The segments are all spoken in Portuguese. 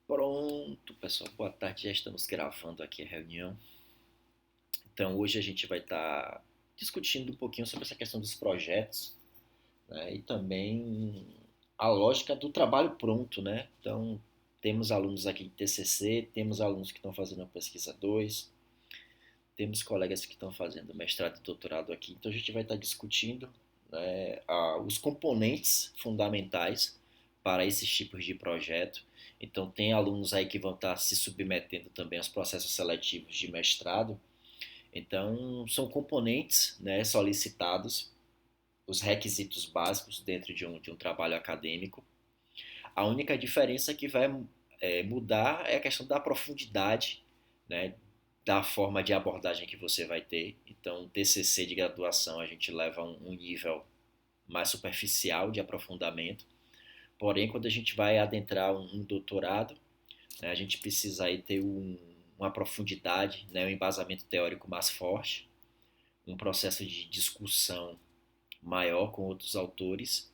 Pronto, pessoal. Boa tarde. Já estamos gravando aqui a reunião. Então, hoje a gente vai estar discutindo um pouquinho sobre essa questão dos projetos, né? E também a lógica do trabalho pronto, né? Então, temos alunos aqui de TCC, temos alunos que estão fazendo a pesquisa 2, temos colegas que estão fazendo mestrado e doutorado aqui. Então, a gente vai estar discutindo, né, os componentes fundamentais para esses tipos de projeto. Então, tem alunos aí que vão estar se submetendo também aos processos seletivos de mestrado. Então, são componentes, né, solicitados, os requisitos básicos dentro de um trabalho acadêmico. A única diferença que vai mudar é a questão da profundidade, né, da forma de abordagem que você vai ter. Então, TCC de graduação a gente leva um nível mais superficial de aprofundamento. Porém, quando a gente vai adentrar um doutorado, né, a gente precisa aí ter uma profundidade, né, um embasamento teórico mais forte, um processo de discussão maior com outros autores,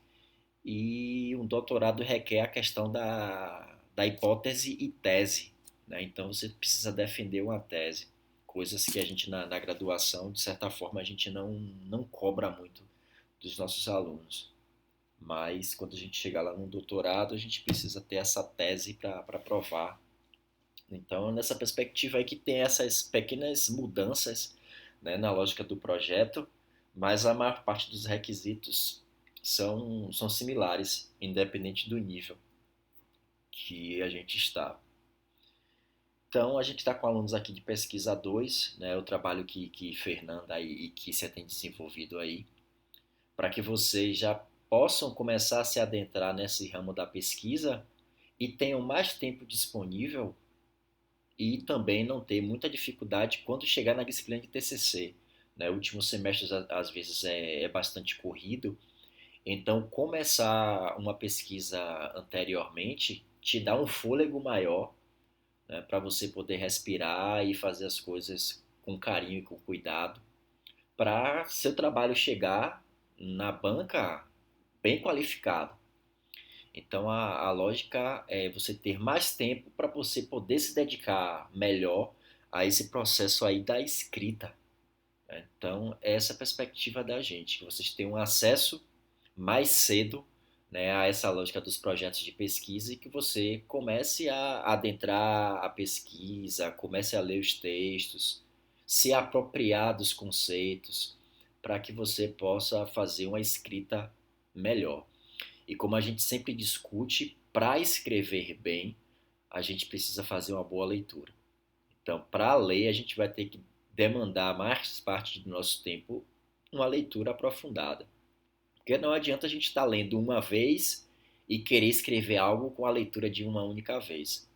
e um doutorado requer a questão da hipótese e tese. Né? Então você precisa defender uma tese, coisas que a gente na graduação, de certa forma, a gente não cobra muito dos nossos alunos. Mas quando a gente chegar lá no doutorado, a gente precisa ter essa tese para provar. Então, nessa perspectiva aí que tem essas pequenas mudanças, né, na lógica do projeto, mas a maior parte dos requisitos são similares, independente do nível que a gente está. Então, a gente está com alunos aqui de pesquisa 2, né, o trabalho que Fernanda e Kícia tem desenvolvido aí, para que vocês já possam começar a se adentrar nesse ramo da pesquisa e tenham mais tempo disponível e também não ter muita dificuldade quando chegar na disciplina de TCC. Né? O último semestre, às vezes, é bastante corrido, então começar uma pesquisa anteriormente te dá um fôlego maior, né, para você poder respirar e fazer as coisas com carinho e com cuidado, para seu trabalho chegar na banca bem qualificado. Então a lógica é você ter mais tempo para você poder se dedicar melhor a esse processo aí da escrita. Né? Então essa é a perspectiva da gente, que vocês tenham acesso mais cedo, né, a essa lógica dos projetos de pesquisa e que você comece a adentrar a pesquisa, comece a ler os textos, se apropriar dos conceitos, para que você possa fazer uma escrita melhor. E como a gente sempre discute, para escrever bem, a gente precisa fazer uma boa leitura. Então, para ler, a gente vai ter que demandar mais parte do nosso tempo uma leitura aprofundada. Porque não adianta a gente estar lendo uma vez e querer escrever algo com a leitura de uma única vez.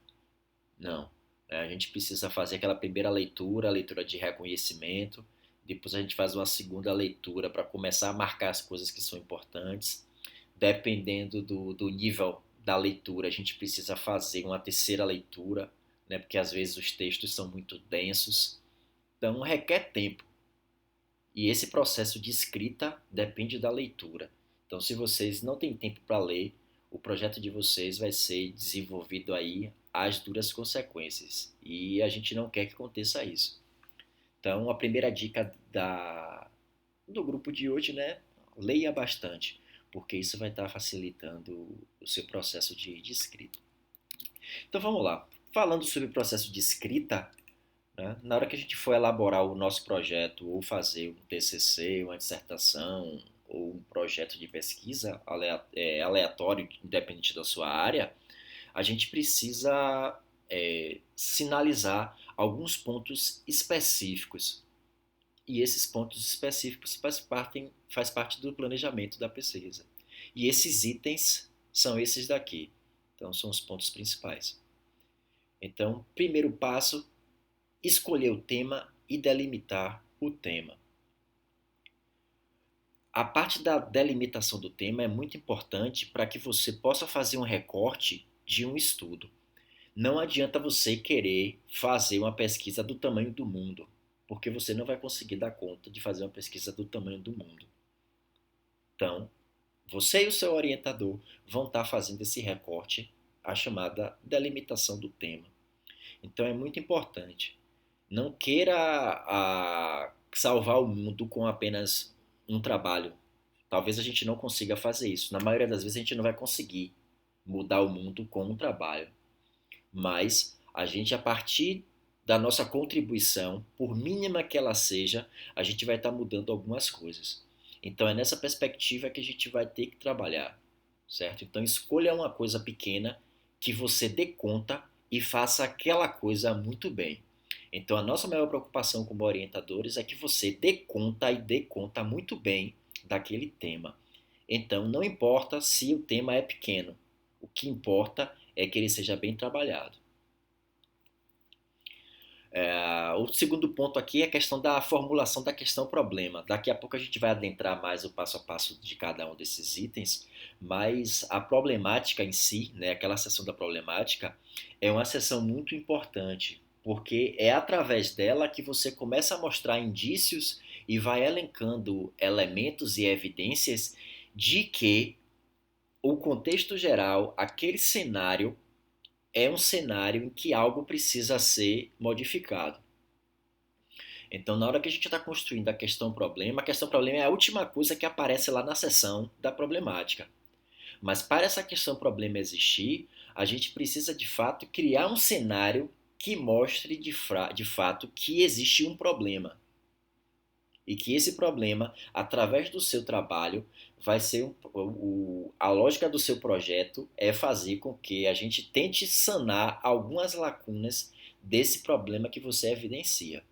Não. A gente precisa fazer aquela primeira leitura, a leitura de reconhecimento. Depois a gente faz uma segunda leitura para começar a marcar as coisas que são importantes. Dependendo do nível da leitura, a gente precisa fazer uma terceira leitura, né? Porque às vezes os textos são muito densos. Então requer tempo. E esse processo de escrita depende da leitura. Então, se vocês não têm tempo para ler, o projeto de vocês vai ser desenvolvido aí às duras consequências. E a gente não quer que aconteça isso. Então, a primeira dica do grupo de hoje, né? Leia bastante, porque isso vai estar facilitando o seu processo de escrita. Então, vamos lá. Falando sobre o processo de escrita, né? Na hora que a gente for elaborar o nosso projeto, ou fazer um TCC, uma dissertação, ou um projeto de pesquisa aleatório, independente da sua área, a gente precisa sinalizar alguns pontos específicos. E esses pontos específicos faz parte do planejamento da pesquisa. E esses itens são esses daqui. Então, são os pontos principais. Então, primeiro passo, escolher o tema e delimitar o tema. A parte da delimitação do tema é muito importante para que você possa fazer um recorte de um estudo. Não adianta você querer fazer uma pesquisa do tamanho do mundo, porque você não vai conseguir dar conta de fazer uma pesquisa do tamanho do mundo. Então, você e o seu orientador vão estar fazendo esse recorte a chamada delimitação do tema. Então é muito importante. Não queira salvar o mundo com apenas um trabalho. Talvez a gente não consiga fazer isso. Na maioria das vezes a gente não vai conseguir mudar o mundo com um trabalho. Mas a gente, a partir da nossa contribuição, por mínima que ela seja, a gente vai estar mudando algumas coisas. Então é nessa perspectiva que a gente vai ter que trabalhar, certo? Então escolha uma coisa pequena que você dê conta e faça aquela coisa muito bem. Então a nossa maior preocupação como orientadores é que você dê conta e dê conta muito bem daquele tema. Então não importa se o tema é pequeno, o que importa é que ele seja bem trabalhado. O segundo ponto aqui é a questão da formulação da questão-problema. Daqui a pouco a gente vai adentrar mais o passo a passo de cada um desses itens, mas a problemática em si, né, aquela seção da problemática, é uma seção muito importante, porque é através dela que você começa a mostrar indícios e vai elencando elementos e evidências de que o contexto geral, aquele cenário, é um cenário em que algo precisa ser modificado. Então, na hora que a gente está construindo a questão-problema é a última coisa que aparece lá na seção da problemática. Mas para essa questão-problema existir, a gente precisa de fato criar um cenário que mostre de fato que existe um problema. E que esse problema, através do seu trabalho, vai ser a lógica do seu projeto é fazer com que a gente tente sanar algumas lacunas desse problema que você evidencia.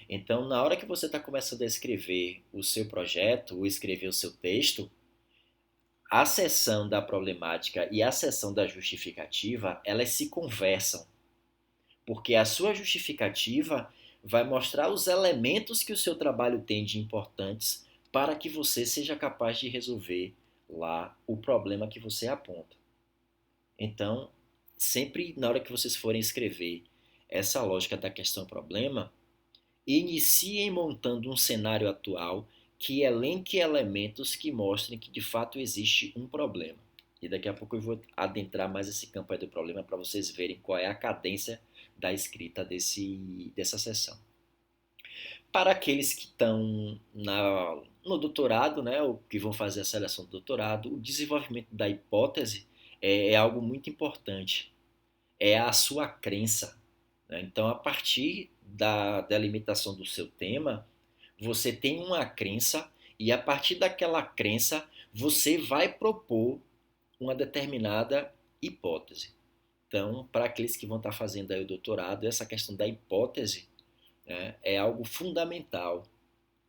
Então, na hora que você está começando a escrever o seu projeto ou escrever o seu texto, a seção da problemática e a seção da justificativa, elas se conversam, porque a sua justificativa vai mostrar os elementos que o seu trabalho tem de importantes para que você seja capaz de resolver lá o problema que você aponta. Então, sempre na hora que vocês forem escrever essa lógica da questão-problema, iniciem montando um cenário atual que elenque elementos que mostrem que de fato existe um problema. E daqui a pouco eu vou adentrar mais esse campo aí do problema para vocês verem qual é a cadência da escrita dessa sessão. Para aqueles que estão no doutorado, né, ou que vão fazer a seleção do doutorado, o desenvolvimento da hipótese é algo muito importante. É a sua crença. Né? Então, a partir da delimitação do seu tema, você tem uma crença e a partir daquela crença você vai propor uma determinada hipótese. Então, para aqueles que vão estar fazendo aí o doutorado, essa questão da hipótese, né, é algo fundamental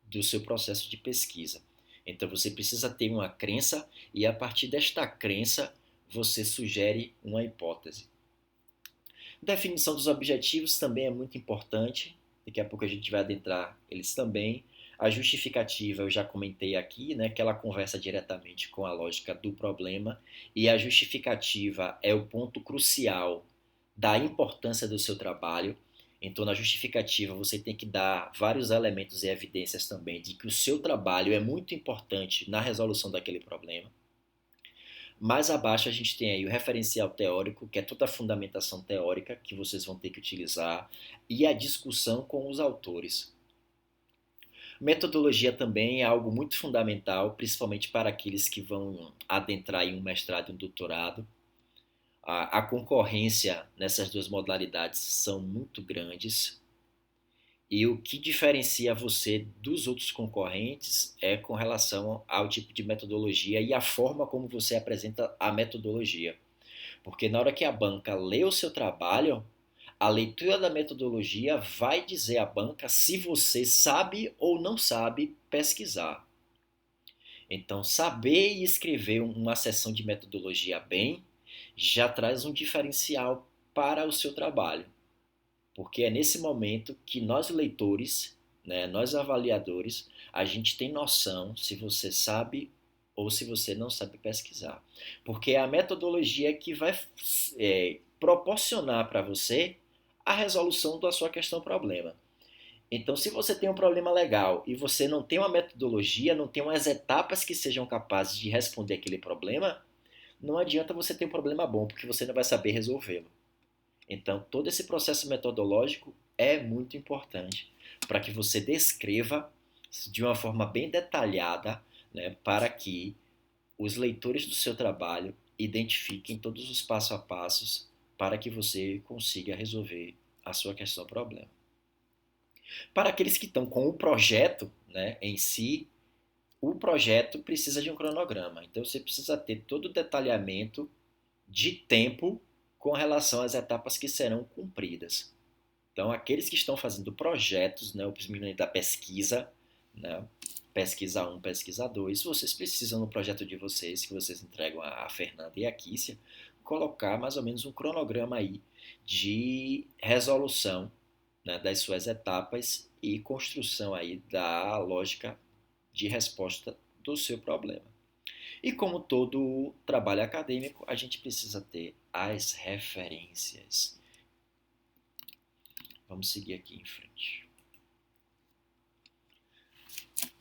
do seu processo de pesquisa. Então, você precisa ter uma crença e a partir desta crença você sugere uma hipótese. Definição dos objetivos também é muito importante. Daqui a pouco a gente vai adentrar eles também. A justificativa eu já comentei aqui, né, que ela conversa diretamente com a lógica do problema, e a justificativa é o ponto crucial da importância do seu trabalho. Então, na justificativa, você tem que dar vários elementos e evidências também de que o seu trabalho é muito importante na resolução daquele problema. Mais abaixo a gente tem aí o referencial teórico, que é toda a fundamentação teórica que vocês vão ter que utilizar, e a discussão com os autores. Metodologia também é algo muito fundamental, principalmente para aqueles que vão adentrar em um mestrado e um doutorado. A concorrência nessas duas modalidades são muito grandes. E o que diferencia você dos outros concorrentes é com relação ao tipo de metodologia e a forma como você apresenta a metodologia. Porque na hora que a banca lê o seu trabalho, a leitura da metodologia vai dizer à banca se você sabe ou não sabe pesquisar. Então, saber e escrever uma seção de metodologia bem já traz um diferencial para o seu trabalho. Porque é nesse momento que nós leitores, né, nós avaliadores, a gente tem noção se você sabe ou se você não sabe pesquisar. Porque é a metodologia que vai proporcionar para você a resolução da sua questão-problema. Então, se você tem um problema legal e você não tem uma metodologia, não tem umas etapas que sejam capazes de responder aquele problema, não adianta você ter um problema bom, porque você não vai saber resolvê-lo. Então, todo esse processo metodológico é muito importante para que você descreva de uma forma bem detalhada, né, para que os leitores do seu trabalho identifiquem todos os passo a passos para que você consiga resolver a sua questão problema. Para aqueles que estão com o projeto, né, em si, o projeto precisa de um cronograma. Então você precisa ter todo o detalhamento de tempo com relação às etapas que serão cumpridas. Então, aqueles que estão fazendo projetos, né, os meninos da pesquisa, né, pesquisa 1, pesquisa 2, vocês precisam no projeto de vocês, que vocês entregam a Fernanda e a Kícia, colocar mais ou menos um cronograma aí de resolução, né, das suas etapas e construção aí da lógica de resposta do seu problema. E como todo trabalho acadêmico, a gente precisa ter as referências. Vamos seguir aqui em frente.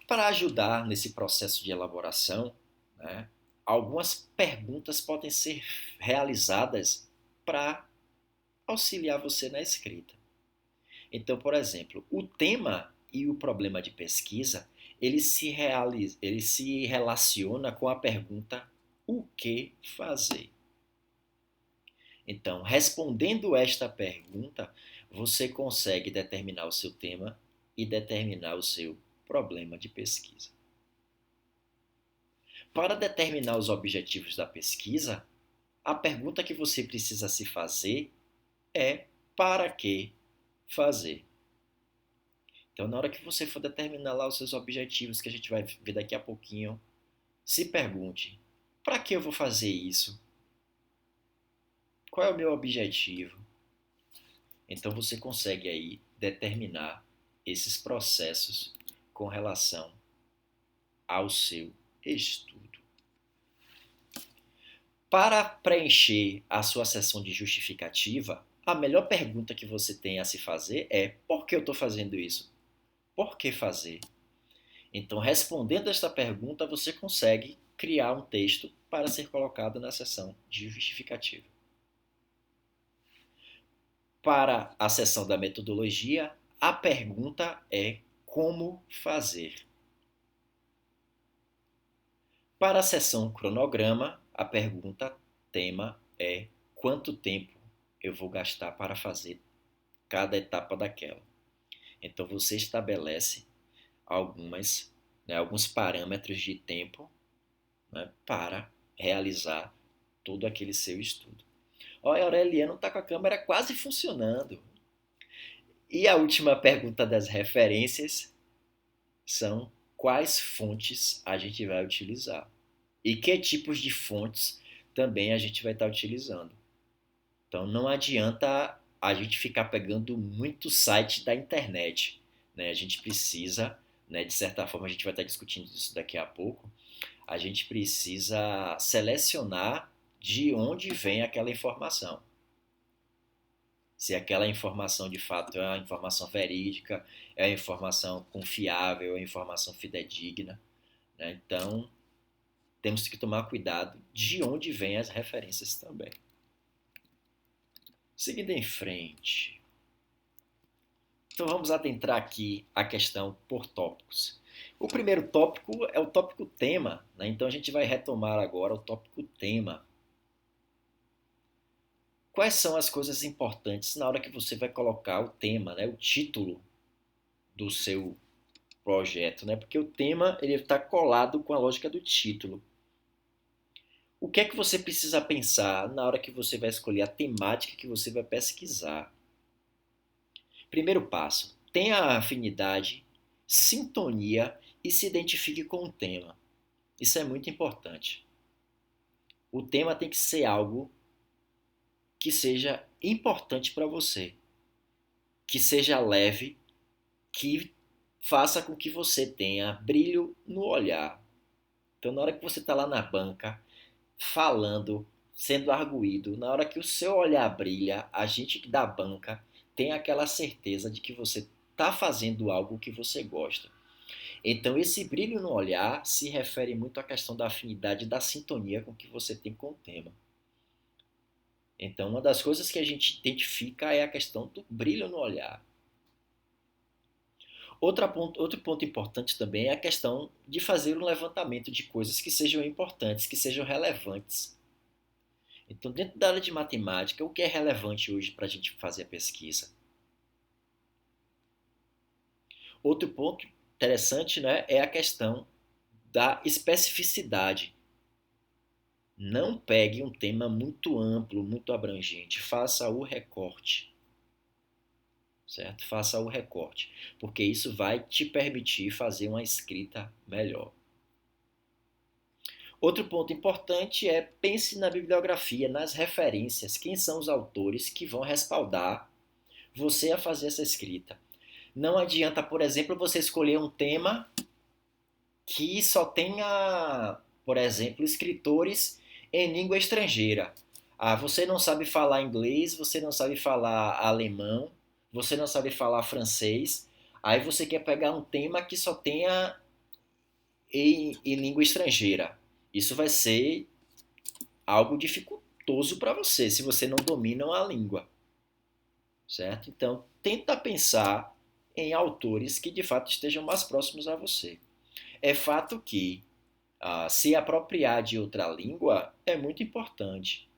Para ajudar nesse processo de elaboração, né, algumas perguntas podem ser realizadas para auxiliar você na escrita. Então, por exemplo, o tema e o problema de pesquisa, ele se relaciona com a pergunta o que fazer? Então, respondendo esta pergunta, você consegue determinar o seu tema e determinar o seu problema de pesquisa. Para determinar os objetivos da pesquisa, a pergunta que você precisa se fazer é para que fazer? Então, na hora que você for determinar lá os seus objetivos, que a gente vai ver daqui a pouquinho, se pergunte, para que eu vou fazer isso? Qual é o meu objetivo? Então, você consegue aí determinar esses processos com relação ao seu estudo. Para preencher a sua sessão de justificativa, a melhor pergunta que você tem a se fazer é: por que eu estou fazendo isso? Por que fazer? Então, respondendo esta pergunta, você consegue criar um texto para ser colocado na seção de justificativa. Para a seção da metodologia, a pergunta é: como fazer? Para a seção cronograma, a pergunta tema é: quanto tempo eu vou gastar para fazer cada etapa daquela? Então você estabelece alguns parâmetros de tempo, né, para realizar todo aquele seu estudo. Olha, Aureliano está com a câmera quase funcionando. E a última pergunta das referências são: quais fontes a gente vai utilizar? E que tipos de fontes também a gente vai estar utilizando? Então não adianta a gente ficar pegando muito site da internet, né? A gente precisa, né, de certa forma, a gente vai estar discutindo isso daqui a pouco, a gente precisa selecionar de onde vem aquela informação. Se aquela informação de fato é uma informação verídica, é uma informação confiável, é uma informação fidedigna, né? Então, temos que tomar cuidado de onde vêm as referências também. Seguindo em frente. Então vamos adentrar aqui a questão por tópicos. O primeiro tópico é o tópico tema, né? Então a gente vai retomar agora o tópico tema. Quais são as coisas importantes na hora que você vai colocar o tema, né? O título do seu projeto, né? Porque o tema ele está colado com a lógica do título. O que é que você precisa pensar na hora que você vai escolher a temática que você vai pesquisar? Primeiro passo: tenha afinidade, sintonia e se identifique com o tema. Isso é muito importante. O tema tem que ser algo que seja importante para você, que seja leve, que faça com que você tenha brilho no olhar. Então, na hora que você está lá na banca, falando, sendo arguído, na hora que o seu olhar brilha, a gente da banca tem aquela certeza de que você está fazendo algo que você gosta. Então, esse brilho no olhar se refere muito à questão da afinidade, da sintonia com que você tem com o tema. Então, uma das coisas que a gente identifica é a questão do brilho no olhar. Outro ponto importante também é a questão de fazer um levantamento de coisas que sejam importantes, que sejam relevantes. Então, dentro da área de matemática, o que é relevante hoje para a gente fazer a pesquisa? Outro ponto interessante, né, é a questão da especificidade. Não pegue um tema muito amplo, muito abrangente, faça o recorte, certo? Faça o recorte, porque isso vai te permitir fazer uma escrita melhor. Outro ponto importante é pense na bibliografia, nas referências, quem são os autores que vão respaldar você a fazer essa escrita. Não adianta, por exemplo, você escolher um tema que só tenha, por exemplo, escritores em língua estrangeira. Ah, você não sabe falar inglês, você não sabe falar alemão, você não sabe falar francês, aí você quer pegar um tema que só tenha em língua estrangeira. Isso vai ser algo dificultoso para você, se você não domina a língua, certo? Então, tenta pensar em autores que de fato estejam mais próximos a você. É fato que se apropriar de outra língua é muito importante.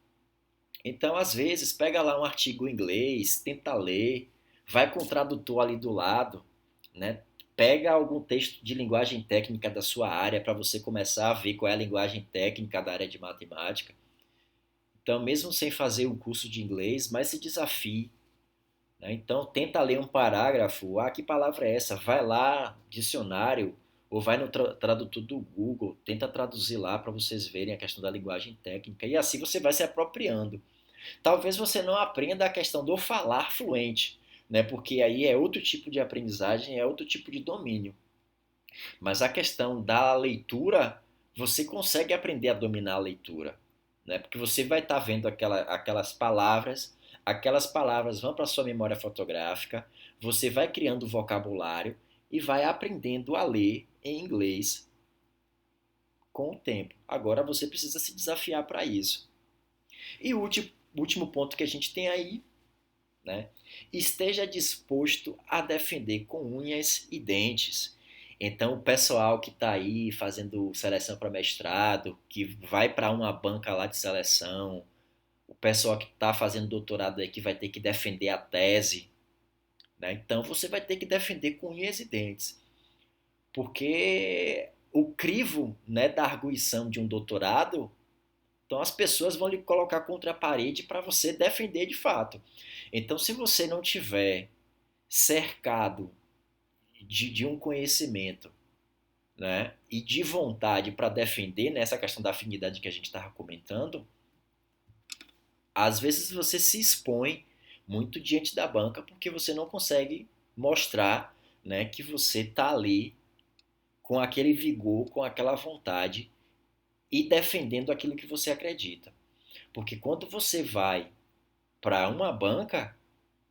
Então, às vezes, pega lá um artigo em inglês, tenta ler, vai com o tradutor ali do lado, né? Pega algum texto de linguagem técnica da sua área para você começar a ver qual é a linguagem técnica da área de matemática. Então, mesmo sem fazer um curso de inglês, mas se desafie, né? Então, tenta ler um parágrafo. Ah, que palavra é essa? Vai lá, dicionário, ou vai no tradutor do Google, tenta traduzir lá para vocês verem a questão da linguagem técnica. E assim você vai se apropriando. Talvez você não aprenda a questão do falar fluente, né? Porque aí é outro tipo de aprendizagem, é outro tipo de domínio. Mas a questão da leitura, você consegue aprender a dominar a leitura, né? Porque você vai estar vendo aquelas palavras vão para a sua memória fotográfica, você vai criando vocabulário e vai aprendendo a ler em inglês com o tempo. Agora você precisa se desafiar para isso. E o último ponto que a gente tem aí, né? Esteja disposto a defender com unhas e dentes. Então, o pessoal que está aí fazendo seleção para mestrado, que vai para uma banca lá de seleção, o pessoal que está fazendo doutorado aí que vai ter que defender a tese, né? Então, você vai ter que defender com unhas e dentes, porque o crivo, né, da arguição de um doutorado, então as pessoas vão lhe colocar contra a parede para você defender de fato. Então, se você não tiver cercado de um conhecimento, né, e de vontade para defender nessa questão da afinidade que a gente estava comentando, às vezes você se expõe muito diante da banca porque você não consegue mostrar, né, que você está ali com aquele vigor, com aquela vontade e defendendo aquilo que você acredita. Porque quando você vai para uma banca,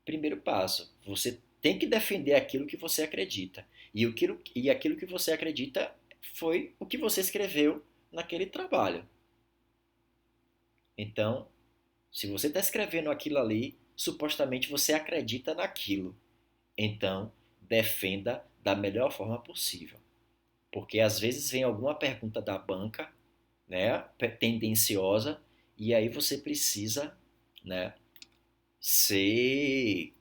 primeiro passo, você tem que defender aquilo que você acredita. E aquilo que você acredita foi o que você escreveu naquele trabalho. Então, se você está escrevendo aquilo ali, supostamente você acredita naquilo. Então, defenda da melhor forma possível. Porque às vezes vem alguma pergunta da banca, né, tendenciosa, e aí você precisa, né, ser,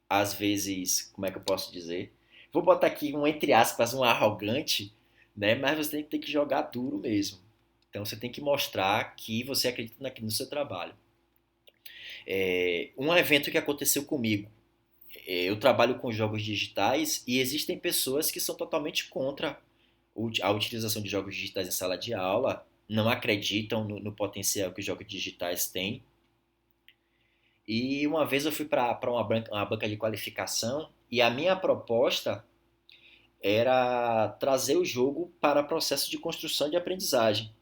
às vezes, como é que eu posso dizer? Vou botar aqui um entre aspas, um arrogante, né, mas você tem que jogar duro mesmo. Então você tem que mostrar que você acredita no seu trabalho. Um evento que aconteceu comigo, eu trabalho com jogos digitais e existem pessoas que são totalmente contra a utilização de jogos digitais em sala de aula, não acreditam no potencial que os jogos digitais têm. E uma vez eu fui para uma banca de qualificação e a minha proposta era trazer o jogo para processo de construção de aprendizagem.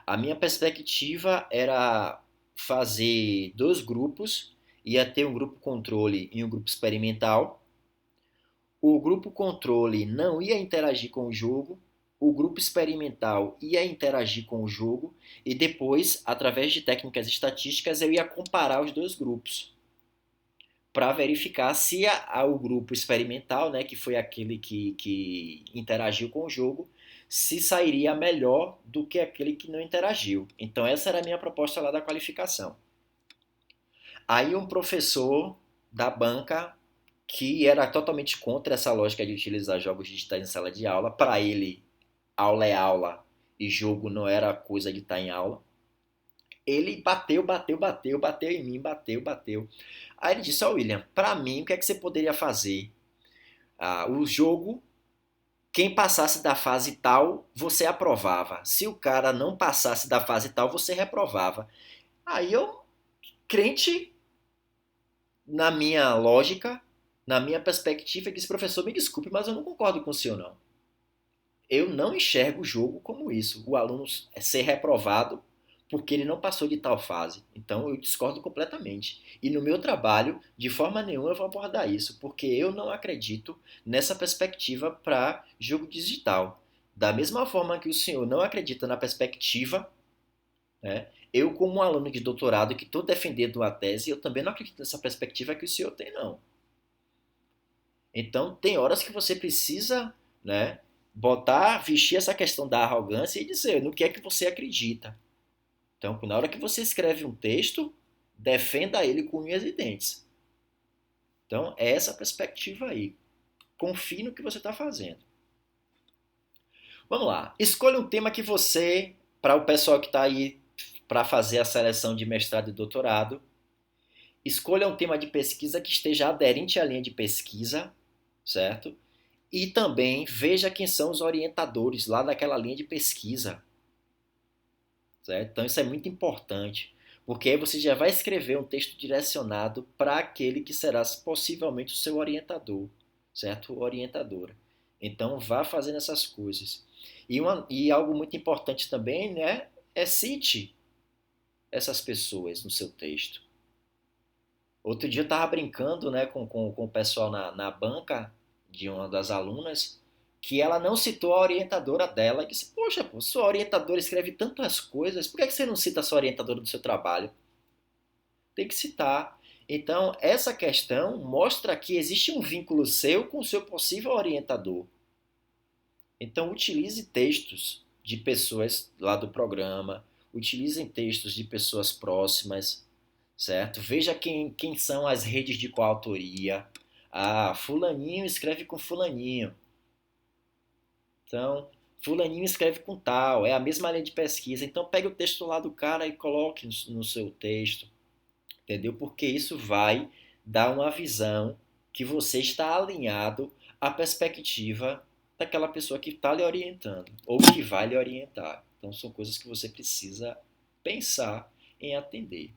A minha perspectiva era fazer dois grupos, ia ter um grupo controle e um grupo experimental. o grupo controle não ia interagir com o jogo, o grupo experimental ia interagir com o jogo e depois, através de técnicas estatísticas, eu ia comparar os dois grupos para verificar se o grupo experimental, né, que foi aquele que interagiu com o jogo, se sairia melhor do que aquele que não interagiu. Então essa era a minha proposta lá da qualificação. Aí um professor da banca que era totalmente contra essa lógica de utilizar jogos digitais em sala de aula, para ele aula é aula e jogo não era coisa de estar em aula. Ele bateu em mim, bateu. Aí ele disse: Ó, William, para mim, o que é que você poderia fazer? O jogo, quem passasse da fase tal, você aprovava. Se o cara não passasse da fase tal, você reprovava. Aí eu, crente na minha lógica, na minha perspectiva, disse: professor, me desculpe, mas eu não concordo com o senhor, não. Eu não enxergo o jogo como isso. O aluno ser reprovado porque ele não passou de tal fase. Então eu discordo completamente. E no meu trabalho, de forma nenhuma eu vou abordar isso, porque eu não acredito nessa perspectiva para jogo digital. Da mesma forma que o senhor não acredita na perspectiva, né, eu como um aluno de doutorado que estou defendendo uma tese, eu também não acredito nessa perspectiva que o senhor tem, não. Então tem horas que você precisa, né, vestir essa questão da arrogância e dizer no que é que você acredita. Então, na hora que você escreve um texto, defenda ele com unhas e dentes. Então, é essa perspectiva aí. Confie no que você está fazendo. Vamos lá. Escolha um tema que você, para o pessoal que está aí para fazer a seleção de mestrado e doutorado, escolha um tema de pesquisa que esteja aderente à linha de pesquisa, certo? E também veja quem são os orientadores lá daquela linha de pesquisa. Certo? Então isso é muito importante, porque aí você já vai escrever um texto direcionado para aquele que será possivelmente o seu orientador, certo? Orientadora. Então vá fazendo essas coisas. E algo muito importante também, né, é cite essas pessoas no seu texto. Outro dia eu estava brincando, né, com o pessoal na banca de uma das alunas, que ela não citou a orientadora dela e disse: poxa, pô, sua orientadora escreve tantas coisas, por que você não cita a sua orientadora do seu trabalho? Tem que citar. Então, essa questão mostra que existe um vínculo seu com o seu possível orientador. Então, utilize textos de pessoas lá do programa, utilizem textos de pessoas próximas, certo? Veja quem são as redes de coautoria. Fulaninho escreve com fulaninho. Então, fulaninho escreve com tal, é a mesma linha de pesquisa. Então, pegue o texto lá do cara e coloque no seu texto, entendeu? Porque isso vai dar uma visão que você está alinhado à perspectiva daquela pessoa que está lhe orientando ou que vai lhe orientar. Então, são coisas que você precisa pensar em atender.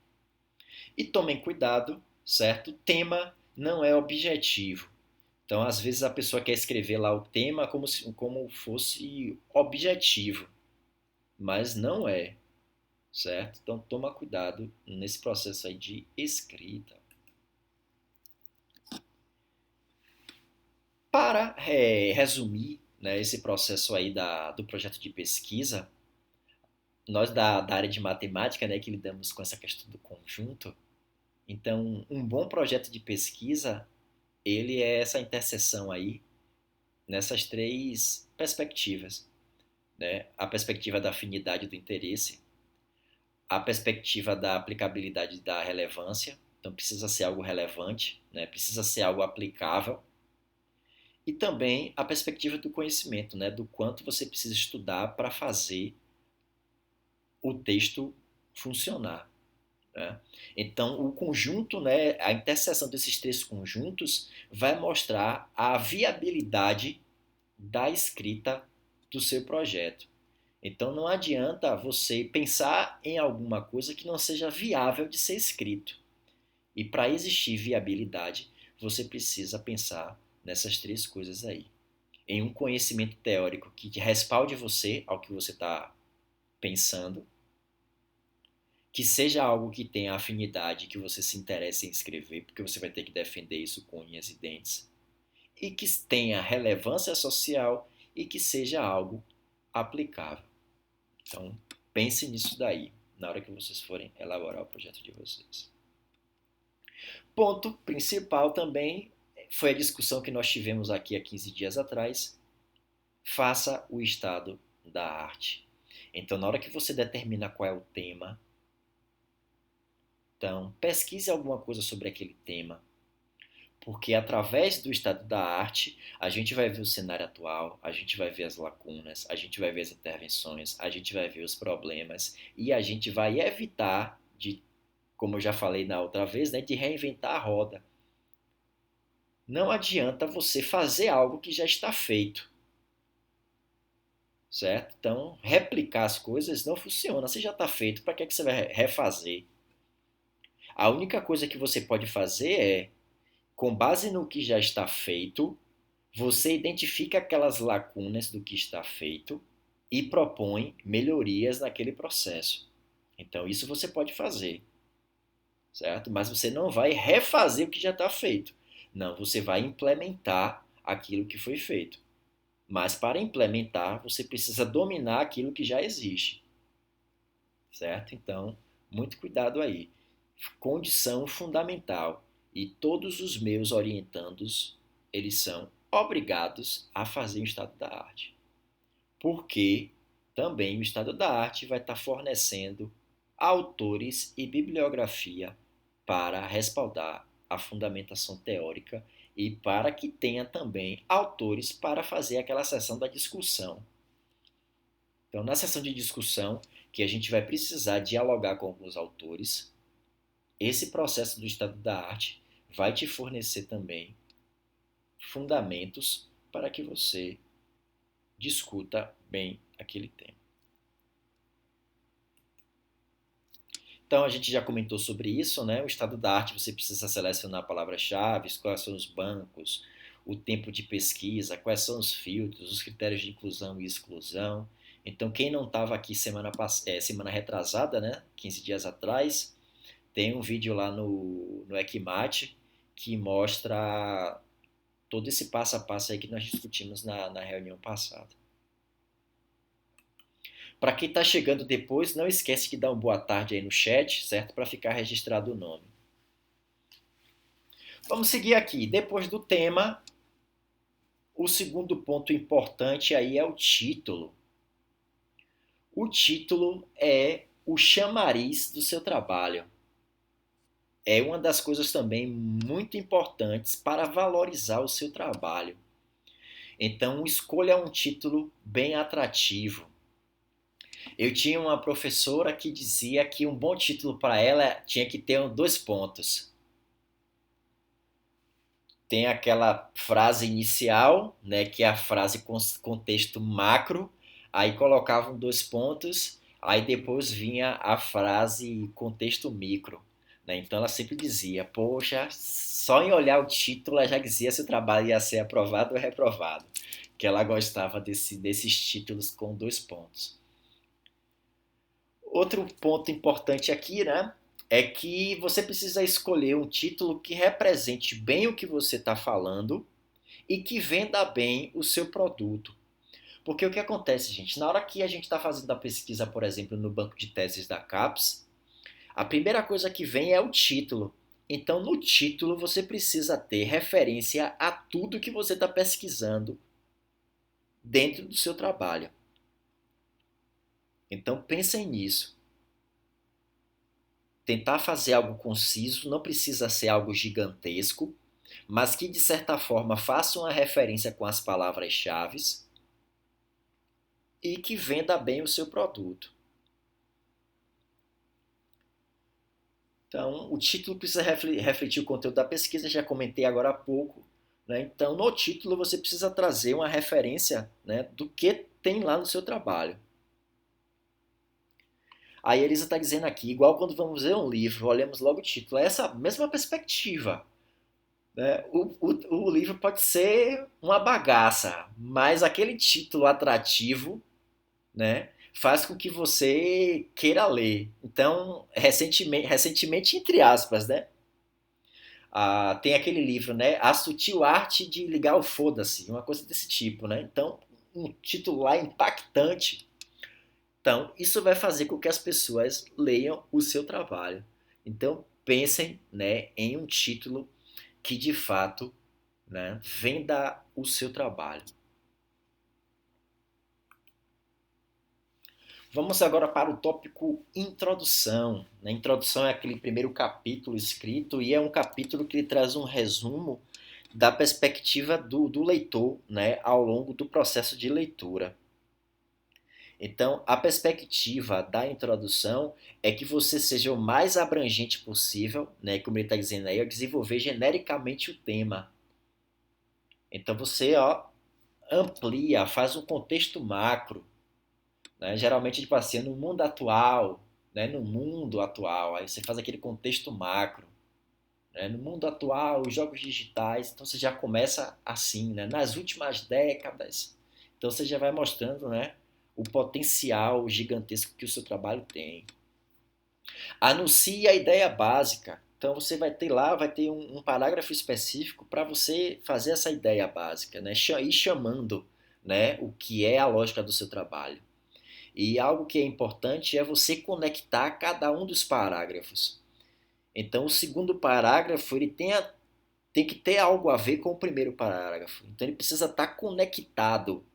E tomem cuidado, certo? Tema não é objetivo. Então, às vezes, a pessoa quer escrever lá o tema como fosse objetivo, mas não é, certo? Então, toma cuidado nesse processo aí de escrita. Para resumir, né, esse processo aí do projeto de pesquisa, nós da área de matemática, né, que lidamos com essa questão do conjunto, então, um bom projeto de pesquisa, ele é essa interseção aí nessas três perspectivas, né? A perspectiva da afinidade do interesse, a perspectiva da aplicabilidade da relevância, então precisa ser algo relevante, né? Precisa ser algo aplicável, e também a perspectiva do conhecimento, né? Do quanto você precisa estudar para fazer o texto funcionar. Né? Então, o conjunto, né, a interseção desses três conjuntos vai mostrar a viabilidade da escrita do seu projeto. Então não adianta você pensar em alguma coisa que não seja viável de ser escrito. E para existir viabilidade, você precisa pensar nessas três coisas aí. Em um conhecimento teórico que respalde você ao que você está pensando, que seja algo que tenha afinidade, que você se interesse em escrever, porque você vai ter que defender isso com unhas e dentes. e que tenha relevância social e que seja algo aplicável. Então, pense nisso daí, na hora que vocês forem elaborar o projeto de vocês. Ponto principal também foi a discussão que nós tivemos aqui há 15 dias atrás. Faça o estado da arte. Então, na hora que você determina qual é o tema, então, pesquise alguma coisa sobre aquele tema, porque através do estado da arte, a gente vai ver o cenário atual, a gente vai ver as lacunas, a gente vai ver as intervenções, a gente vai ver os problemas e a gente vai evitar de, como eu já falei na outra vez, né, de reinventar a roda. Não adianta você fazer algo que já está feito. Certo? Então, replicar as coisas não funciona. Se já está feito, para que você vai refazer? A única coisa que você pode fazer é, com base no que já está feito, você identifica aquelas lacunas do que está feito e propõe melhorias naquele processo. Então, isso você pode fazer, certo? Mas você não vai refazer o que já está feito. Não, você vai implementar aquilo que foi feito. Mas para implementar, você precisa dominar aquilo que já existe, certo? Então, muito cuidado aí. Condição fundamental. E todos os meus orientandos, eles são obrigados a fazer o estado da arte. Porque também o estado da arte vai estar fornecendo autores e bibliografia para respaldar a fundamentação teórica e para que tenha também autores para fazer aquela sessão da discussão. Então, na sessão de discussão, que a gente vai precisar dialogar com alguns autores, esse processo do estado da arte vai te fornecer também fundamentos para que você discuta bem aquele tema. Então, a gente já comentou sobre isso, né? O estado da arte, você precisa selecionar palavras-chave, quais são os bancos, o tempo de pesquisa, quais são os filtros, os critérios de inclusão e exclusão. Então, quem não estava aqui semana retrasada, né? 15 dias atrás, tem um vídeo lá no Equimate que mostra todo esse passo a passo aí que nós discutimos na reunião passada. Para quem está chegando depois, não esquece de dar uma boa tarde aí no chat, certo? Para ficar registrado o nome. Vamos seguir aqui. Depois do tema, o segundo ponto importante aí é o título. O título é o chamariz do seu trabalho. É uma das coisas também muito importantes para valorizar o seu trabalho. Então, escolha um título bem atrativo. Eu tinha uma professora que dizia que um bom título para ela tinha que ter 2 pontos. Tem aquela frase inicial, né, que é a frase com contexto macro, aí colocavam 2 pontos, aí depois vinha a frase contexto micro. Né? Então ela sempre dizia, poxa, só em olhar o título ela já dizia se o trabalho ia ser aprovado ou reprovado. Que ela gostava desses títulos com 2 pontos. Outro ponto importante aqui, né, é que você precisa escolher um título que represente bem o que você está falando e que venda bem o seu produto. Porque o que acontece, gente, na hora que a gente está fazendo a pesquisa, por exemplo, no banco de teses da CAPES, a primeira coisa que vem é o título. Então, no título, você precisa ter referência a tudo que você está pesquisando dentro do seu trabalho. Então, pensem nisso. Tentar fazer algo conciso, não precisa ser algo gigantesco, mas que, de certa forma, faça uma referência com as palavras-chave e que venda bem o seu produto. Então, o título precisa refletir o conteúdo da pesquisa, já comentei agora há pouco. Né? Então, no título, você precisa trazer uma referência, né, do que tem lá no seu trabalho. A Elisa está dizendo aqui, igual quando vamos ler um livro, olhamos logo o título, é essa mesma perspectiva. Né? O livro pode ser uma bagaça, mas aquele título atrativo, né, faz com que você queira ler. Então, recentemente entre aspas, né? Tem aquele livro, né? A Sutil Arte de Ligar o Foda-se, uma coisa desse tipo, né? Então, um título lá impactante. Então, isso vai fazer com que as pessoas leiam o seu trabalho. Então, pensem, né, em um título que de fato, né, venda o seu trabalho. Vamos agora para o tópico introdução. A introdução é aquele primeiro capítulo escrito e é um capítulo que traz um resumo da perspectiva do leitor, né, ao longo do processo de leitura. Então, a perspectiva da introdução é que você seja o mais abrangente possível, né, como ele está dizendo aí, a desenvolver genericamente o tema. Então, você amplia, faz um contexto macro, né, geralmente, tipo assim, no mundo atual, né, no mundo atual, aí você faz aquele contexto macro. Né, no mundo atual, os jogos digitais, então você já começa assim, né, nas últimas décadas. Então você já vai mostrando, né, o potencial gigantesco que o seu trabalho tem. Anuncie a ideia básica. Então você vai ter lá, vai ter um parágrafo específico para você fazer essa ideia básica, né? Ir chamando, né, o que é a lógica do seu trabalho. E algo que é importante é você conectar cada um dos parágrafos. Então o segundo parágrafo ele tem que ter algo a ver com o primeiro parágrafo. Então ele precisa estar conectado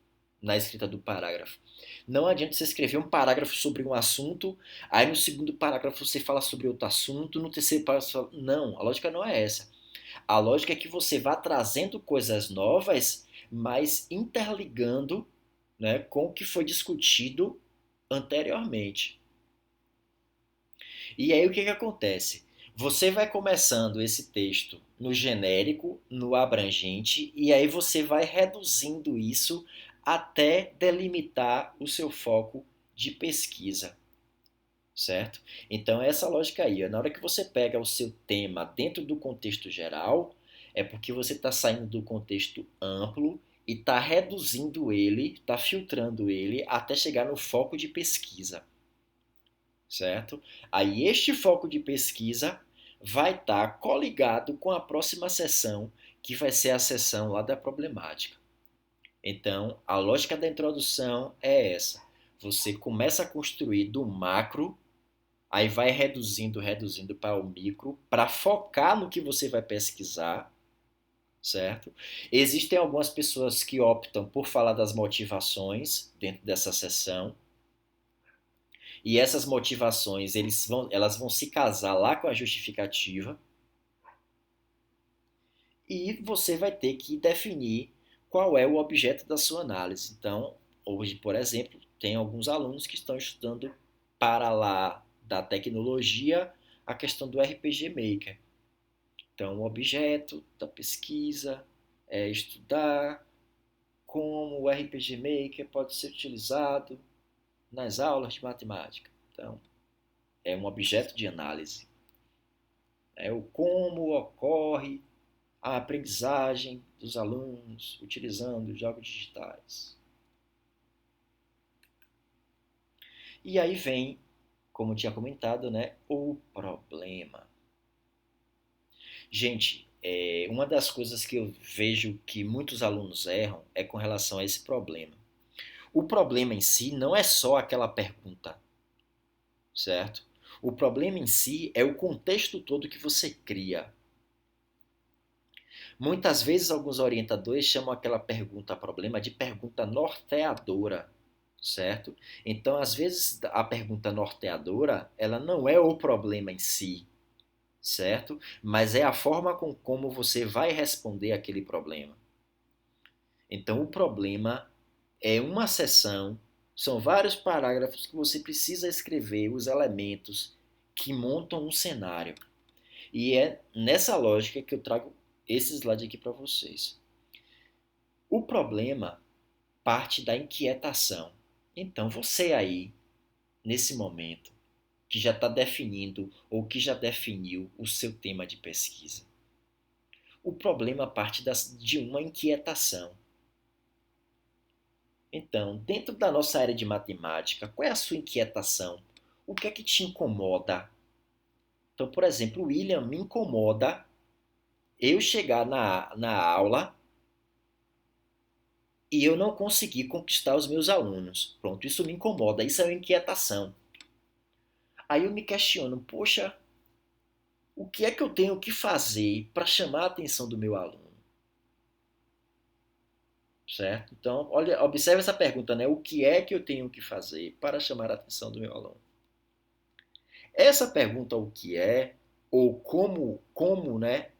na escrita do parágrafo. Não adianta você escrever um parágrafo sobre um assunto, aí no segundo parágrafo você fala sobre outro assunto, no terceiro parágrafo você fala... Não, a lógica não é essa. A lógica é que você vá trazendo coisas novas, mas interligando, né, com o que foi discutido anteriormente. E aí o que, que acontece? Você vai começando esse texto no genérico, no abrangente, e aí você vai reduzindo isso até delimitar o seu foco de pesquisa, certo? Então essa lógica aí, na hora que você pega o seu tema dentro do contexto geral, é porque você está saindo do contexto amplo e está reduzindo ele, está filtrando ele até chegar no foco de pesquisa, certo? Aí este foco de pesquisa vai estar coligado com a próxima sessão, que vai ser a sessão lá da problemática. Então, a lógica da introdução é essa. Você começa a construir do macro, aí vai reduzindo, reduzindo para o micro, para focar no que você vai pesquisar, certo? Existem algumas pessoas que optam por falar das motivações dentro dessa sessão, e essas motivações elas vão se casar lá com a justificativa, e você vai ter que definir qual é o objeto da sua análise. Então, hoje, por exemplo, tem alguns alunos que estão estudando para lá da tecnologia a questão do RPG Maker. Então, o objeto da pesquisa é estudar como o RPG Maker pode ser utilizado nas aulas de matemática. Então, é um objeto de análise. É o como ocorre a aprendizagem dos alunos utilizando jogos digitais. E aí vem, como eu tinha comentado, né, o problema. Gente, uma das coisas que eu vejo que muitos alunos erram é com relação a esse problema. O problema em si não é só aquela pergunta, certo? O problema em si é o contexto todo que você cria. Muitas vezes alguns orientadores chamam aquela pergunta problema de pergunta norteadora, certo? Então, às vezes a pergunta norteadora, ela não é o problema em si, certo? Mas é a forma como você vai responder aquele problema. Então, o problema é uma seção, são vários parágrafos que você precisa escrever os elementos que montam um cenário. E é nessa lógica que eu trago esse slide aqui para vocês. O problema parte da inquietação. Então, você aí, nesse momento, que já está definindo ou que já definiu o seu tema de pesquisa. O problema parte de uma inquietação. Então, dentro da nossa área de matemática, qual é a sua inquietação? O que é que te incomoda? Então, por exemplo, o William me incomoda eu chegar na aula e eu não conseguir conquistar os meus alunos. Pronto, isso me incomoda, isso é uma inquietação. Aí eu me questiono, poxa, o que é que eu tenho que fazer para chamar a atenção do meu aluno? Certo? Então, olha, observe essa pergunta, né? O que é que eu tenho que fazer para chamar a atenção do meu aluno? Essa pergunta, o que é, ou como, né,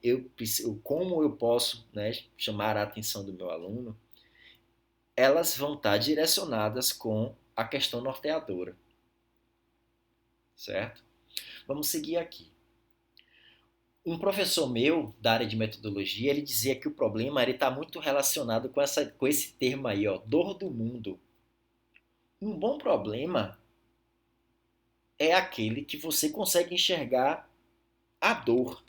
como eu posso, né, chamar a atenção do meu aluno, elas vão estar direcionadas com a questão norteadora, certo? Vamos seguir aqui. Um professor meu da área de metodologia, ele dizia que o problema está muito relacionado com esse termo aí, ó, dor do mundo. Um bom problema é aquele que você consegue enxergar a dor.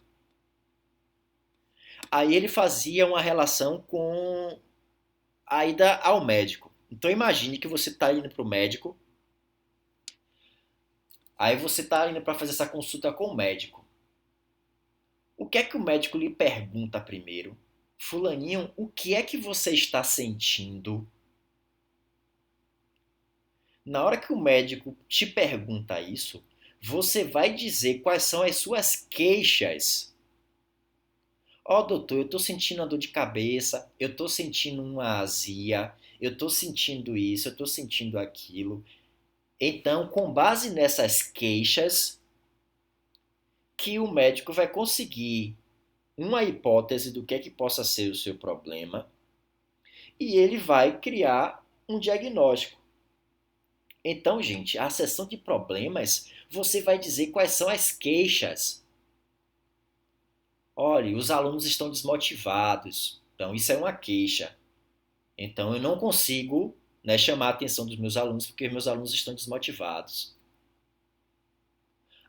Aí ele fazia uma relação com a ida ao médico. Então imagine que você está indo para o médico, aí você está indo para fazer essa consulta com o médico. O que é que o médico lhe pergunta primeiro? Fulaninho, o que é que você está sentindo? Na hora que o médico te pergunta isso, você vai dizer quais são as suas queixas. Ó, doutor, eu estou sentindo uma dor de cabeça, eu estou sentindo uma azia, eu estou sentindo isso, eu estou sentindo aquilo. Então, com base nessas queixas, que o médico vai conseguir uma hipótese do que possa ser o seu problema e ele vai criar um diagnóstico. Então, gente, a seção de problemas, você vai dizer quais são as queixas. Olha, os alunos estão desmotivados. Então, isso é uma queixa. Então, eu não consigo, né, chamar a atenção dos meus alunos porque meus alunos estão desmotivados.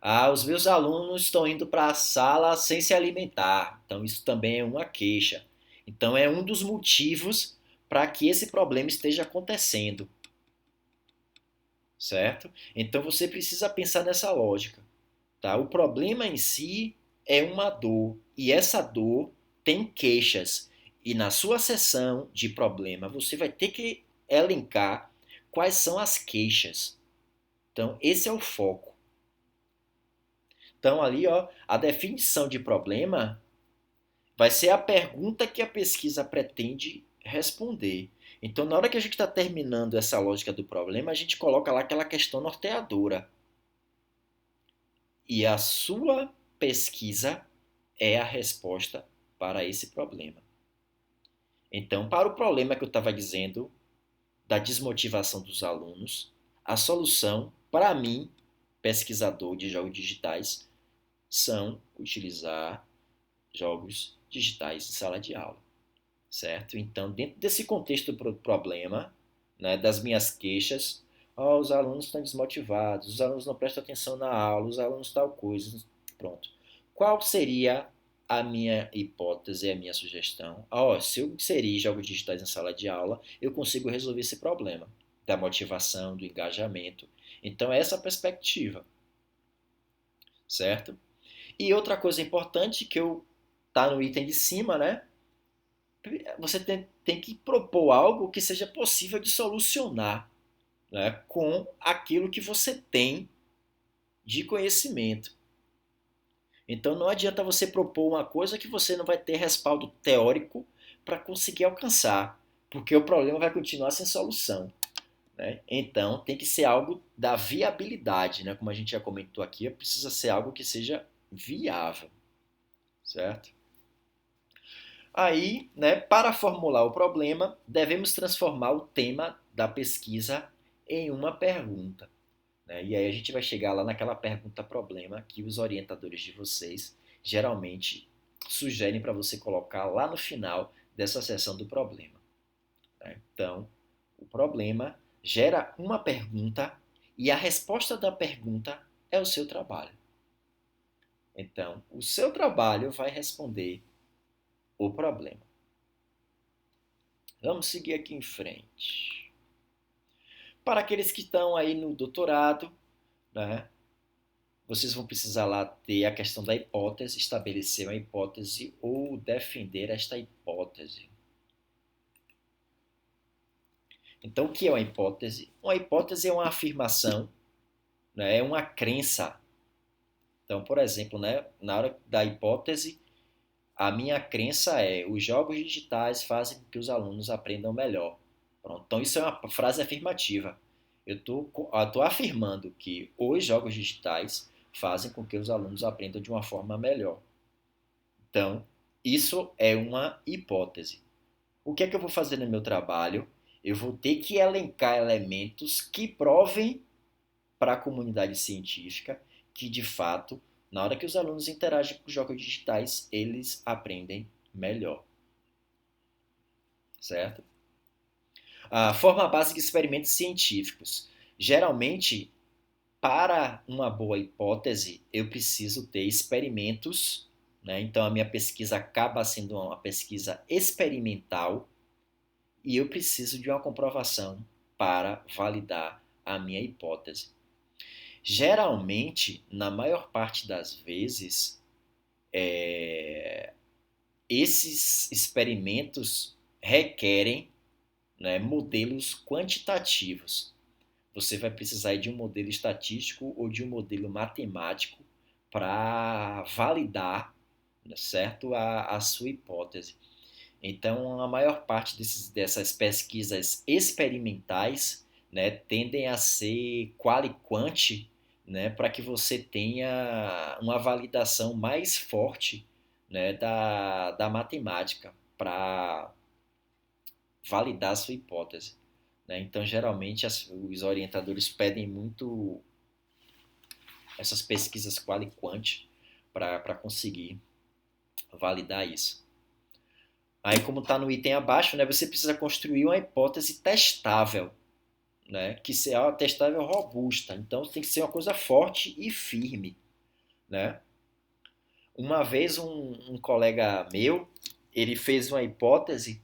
Ah, os meus alunos estão indo para a sala sem se alimentar. Então, isso também é uma queixa. Então, é um dos motivos para que esse problema esteja acontecendo, certo? Então, você precisa pensar nessa lógica, tá? O problema em si é uma dor e essa dor tem queixas. E na sua seção de problema, você vai ter que elencar quais são as queixas. Então, esse é o foco. Então, ali, ó, a definição de problema vai ser a pergunta que a pesquisa pretende responder. Então, na hora que a gente está terminando essa lógica do problema, a gente coloca lá aquela questão norteadora. E a sua pesquisa é a resposta para esse problema. Então, para o problema que eu estava dizendo, da desmotivação dos alunos, a solução, para mim, pesquisador de jogos digitais, são utilizar jogos digitais em sala de aula, certo? Então, dentro desse contexto do problema, né, das minhas queixas, oh, os alunos estão desmotivados, os alunos não prestam atenção na aula, os alunos tal coisa, pronto. Qual seria a minha hipótese, a minha sugestão? Oh, se eu inserir jogos digitais em sala de aula, eu consigo resolver esse problema da motivação, do engajamento. Então, é essa a perspectiva, certo? E outra coisa importante que eu tá no item de cima, né? Você tem que propor algo que seja possível de solucionar, né, com aquilo que você tem de conhecimento. Então não adianta você propor uma coisa que você não vai ter respaldo teórico para conseguir alcançar, porque o problema vai continuar sem solução. Né? Então tem que ser algo da viabilidade, né? Como a gente já comentou aqui, precisa ser algo que seja viável, certo? Aí, né, para formular o problema, devemos transformar o tema da pesquisa em uma pergunta. Né? E aí a gente vai chegar lá naquela pergunta-problema que os orientadores de vocês geralmente sugerem para você colocar lá no final dessa sessão do problema. Né? Então, o problema gera uma pergunta e a resposta da pergunta é o seu trabalho. Então, o seu trabalho vai responder o problema. Vamos seguir aqui em frente. Para aqueles que estão aí no doutorado, né, vocês vão precisar lá ter a questão da hipótese, estabelecer uma hipótese ou defender esta hipótese. Então, o que é uma hipótese? Uma hipótese é uma afirmação, né? É uma crença. Então, por exemplo, né, na hora da hipótese, a minha crença é: os jogos digitais fazem com que os alunos aprendam melhor. Pronto. Então, isso é uma frase afirmativa. Eu estou afirmando que os jogos digitais fazem com que os alunos aprendam de uma forma melhor. Então, isso é uma hipótese. O que é que eu vou fazer no meu trabalho? Eu vou ter que elencar elementos que provem para a comunidade científica que, de fato, na hora que os alunos interagem com os jogos digitais, eles aprendem melhor. Certo? A forma básica de experimentos científicos. Geralmente, para uma boa hipótese, eu preciso ter experimentos, né? Então, a minha pesquisa acaba sendo uma pesquisa experimental e eu preciso de uma comprovação para validar a minha hipótese. Geralmente, na maior parte das vezes, esses experimentos requerem, né, modelos quantitativos. Você vai precisar de um modelo estatístico ou de um modelo matemático para validar, certo, a sua hipótese. Então, a maior parte dessas pesquisas experimentais, né, tendem a ser quali-quant, né, para que você tenha uma validação mais forte, né, da matemática para validar a sua hipótese. Né? Então, geralmente, os orientadores pedem muito essas pesquisas quali-quant para conseguir validar isso. Aí, como está no item abaixo, né, você precisa construir uma hipótese testável, né, que seja uma testável robusta. Então, tem que ser uma coisa forte e firme. Né? Uma vez, um colega meu, ele fez uma hipótese,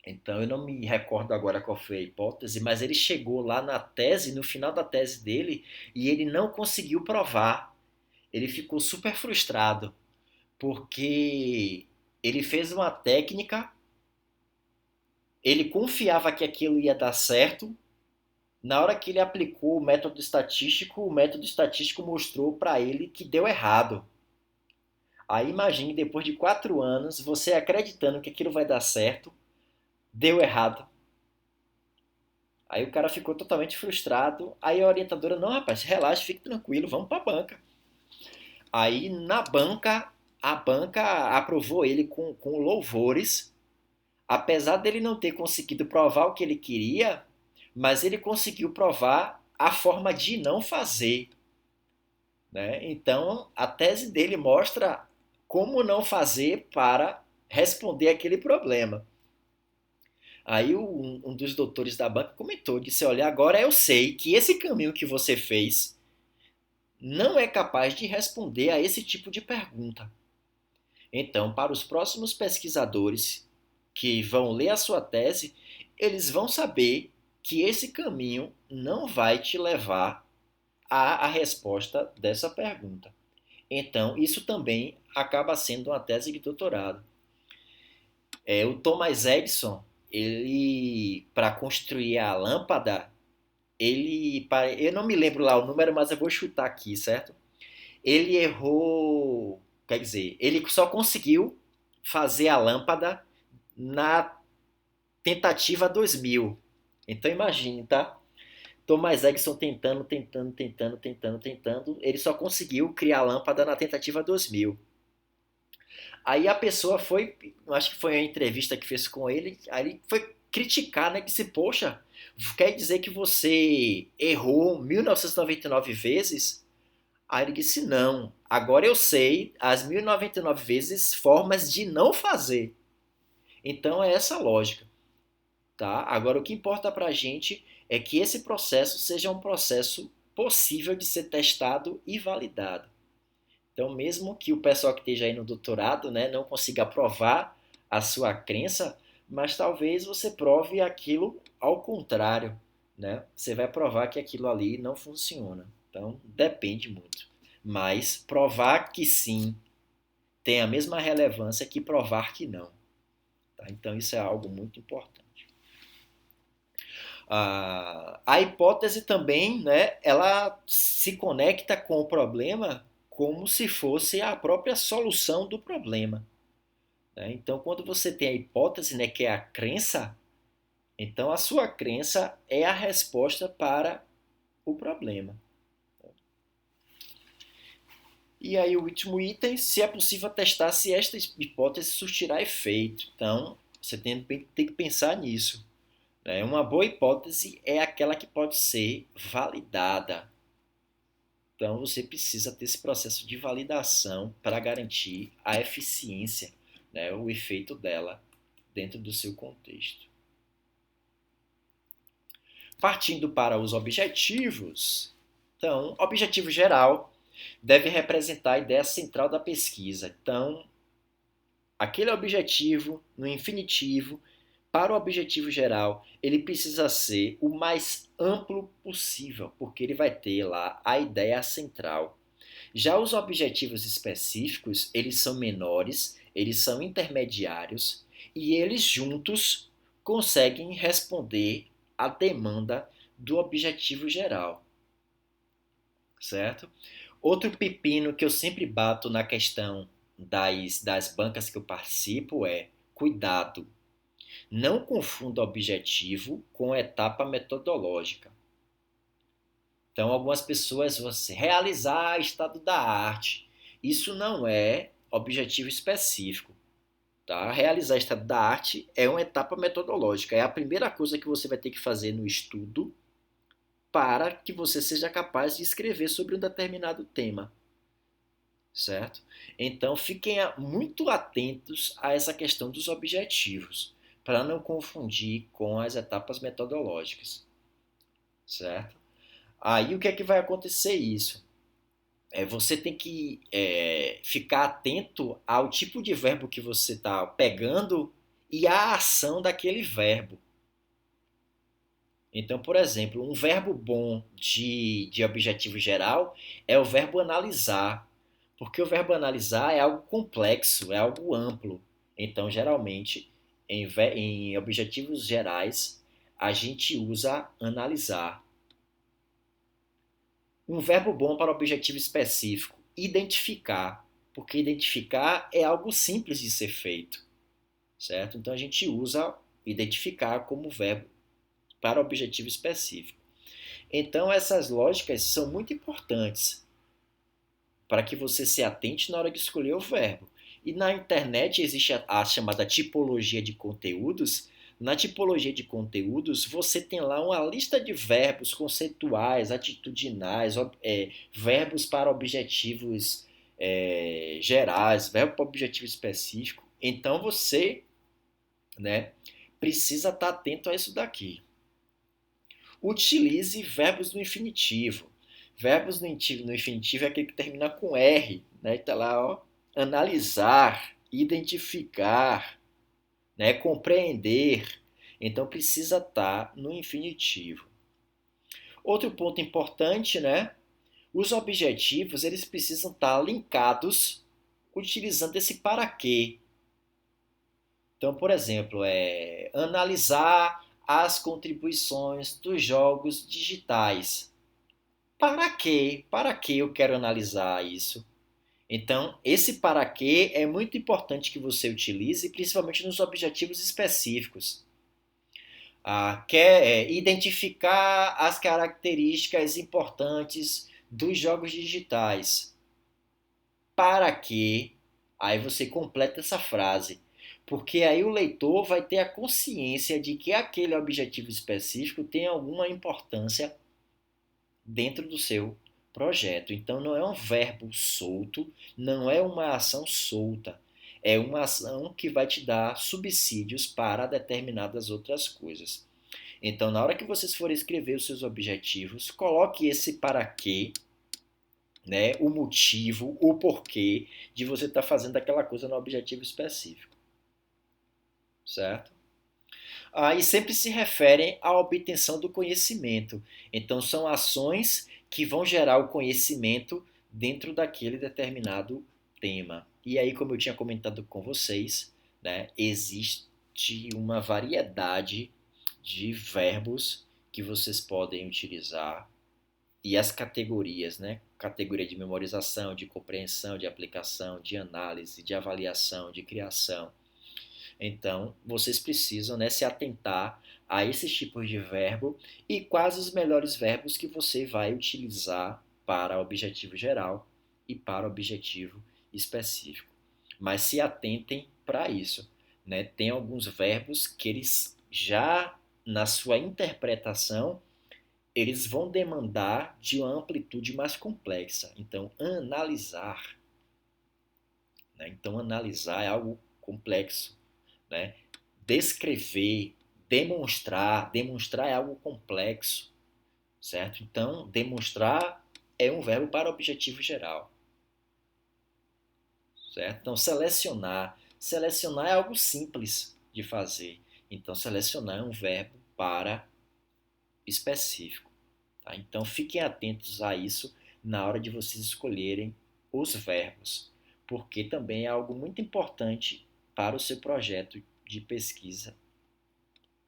então eu não me recordo agora qual foi a hipótese, mas ele chegou lá na tese, no final da tese dele, e ele não conseguiu provar. Ele ficou super frustrado, porque ele fez uma técnica, ele confiava que aquilo ia dar certo. Na hora que ele aplicou o método estatístico mostrou para ele que deu errado. Aí imagine, depois de 4 anos, você acreditando que aquilo vai dar certo, deu errado. Aí o cara ficou totalmente frustrado. Aí a orientadora: não, rapaz, relaxa, fique tranquilo, vamos para a banca. Aí na banca, a banca aprovou ele com louvores, apesar dele não ter conseguido provar o que ele queria, mas ele conseguiu provar a forma de não fazer. Né? Então, a tese dele mostra como não fazer para responder aquele problema. Aí um dos doutores da banca comentou, disse: olha, agora eu sei que esse caminho que você fez não é capaz de responder a esse tipo de pergunta. Então, para os próximos pesquisadores que vão ler a sua tese, eles vão saber que esse caminho não vai te levar à resposta dessa pergunta. Então, isso também acaba sendo uma tese de doutorado. O Thomas Edison, ele, para construir a lâmpada, eu não me lembro lá o número, mas eu vou chutar aqui, certo? Ele errou, quer dizer, ele só conseguiu fazer a lâmpada na tentativa 2000. Então imagine, tá? Thomas Edison tentando, ele só conseguiu criar a lâmpada na tentativa 2000. Aí a pessoa foi, acho que foi a entrevista que fez com ele, aí ele foi criticar, né? Disse: poxa, quer dizer que você errou 1999 vezes? Aí ele disse: não, agora eu sei as 1099 vezes formas de não fazer. Então é essa a lógica. Tá? Agora o que importa para a gente é que esse processo seja um processo possível de ser testado e validado. Então, mesmo que o pessoal que esteja aí no doutorado, né, não consiga provar a sua crença, mas talvez você prove aquilo ao contrário. Né? Você vai provar que aquilo ali não funciona. Então, depende muito. Mas provar que sim tem a mesma relevância que provar que não. Tá? Então isso é algo muito importante. A hipótese também, né, ela se conecta com o problema como se fosse a própria solução do problema. Né? Então, quando você tem a hipótese, né, que é a crença, então a sua crença é a resposta para o problema. E aí o último item, se é possível testar se esta hipótese surtirá efeito. Então, você tem que pensar nisso. Né? Uma boa hipótese é aquela que pode ser validada. Então, você precisa ter esse processo de validação para garantir a eficiência, né, o efeito dela dentro do seu contexto. Partindo para os objetivos. Então, objetivo geral deve representar a ideia central da pesquisa. Então, aquele objetivo no infinitivo, para o objetivo geral, ele precisa ser o mais amplo possível, porque ele vai ter lá a ideia central. Já os objetivos específicos, eles são menores, eles são intermediários e eles juntos conseguem responder à demanda do objetivo geral, certo? Outro pepino que eu sempre bato na questão das bancas que eu participo é cuidado, não confunda objetivo com etapa metodológica. Então, algumas pessoas vão se realizar estado da arte. Isso não é objetivo específico. Tá? Realizar estado da arte é uma etapa metodológica. É a primeira coisa que você vai ter que fazer no estudo para que você seja capaz de escrever sobre um determinado tema. Certo? Então, fiquem muito atentos a essa questão dos objetivos, para não confundir com as etapas metodológicas. Certo? Aí o que é que vai acontecer isso? Você tem que ficar atento ao tipo de verbo que você está pegando e à ação daquele verbo. Então, por exemplo, um verbo bom de objetivo geral é o verbo analisar, porque o verbo analisar é algo complexo, é algo amplo. Então, geralmente, em objetivos gerais, a gente usa analisar. Um verbo bom para objetivo específico, identificar, porque identificar é algo simples de ser feito, certo? Então a gente usa identificar como verbo para objetivo específico. Então essas lógicas são muito importantes para que você se atente na hora de escolher o verbo. E na internet existe a chamada tipologia de conteúdos. Na tipologia de conteúdos, você tem lá uma lista de verbos conceituais, atitudinais, verbos para objetivos gerais, verbo para objetivo específico. Então você, né, precisa estar atento a isso daqui. Utilize verbos no infinitivo. Verbos no infinitivo é aquele que termina com R, né? Está lá, ó, analisar, identificar, né? Compreender. Então precisa estar no infinitivo. Outro ponto importante, né? Os objetivos eles precisam estar linkados utilizando esse para quê. Então, por exemplo, analisar as contribuições dos jogos digitais. Para quê? Para que eu quero analisar isso? Então, esse para quê é muito importante que você utilize, principalmente nos objetivos específicos. Quer identificar as características importantes dos jogos digitais. Para quê? Aí você completa essa frase. Porque aí o leitor vai ter a consciência de que aquele objetivo específico tem alguma importância dentro do seu projeto. Então não é um verbo solto, não é uma ação solta, é uma ação que vai te dar subsídios para determinadas outras coisas. Então, na hora que vocês forem escrever os seus objetivos, coloque esse para quê, né, o motivo, o porquê de você estar fazendo aquela coisa no objetivo específico. Certo? E sempre se referem à obtenção do conhecimento. Então, são ações que vão gerar o conhecimento dentro daquele determinado tema. E aí, como eu tinha comentado com vocês, né, existe uma variedade de verbos que vocês podem utilizar e as categorias, né? Categoria de memorização, de compreensão, de aplicação, de análise, de avaliação, de criação. Então, vocês precisam, né, se atentar a esses tipos de verbo e quais os melhores verbos que você vai utilizar para objetivo geral e para objetivo específico. Mas se atentem para isso, né? Tem alguns verbos que eles já na sua interpretação eles vão demandar de uma amplitude mais complexa. Então, analisar, né? Então, analisar é algo complexo, né? Descrever, demonstrar é algo complexo, certo? Então, demonstrar é um verbo para objetivo geral, certo? Então, selecionar é algo simples de fazer. Então, selecionar é um verbo para específico. Tá? Então, fiquem atentos a isso na hora de vocês escolherem os verbos, porque também é algo muito importante para o seu projeto de pesquisa,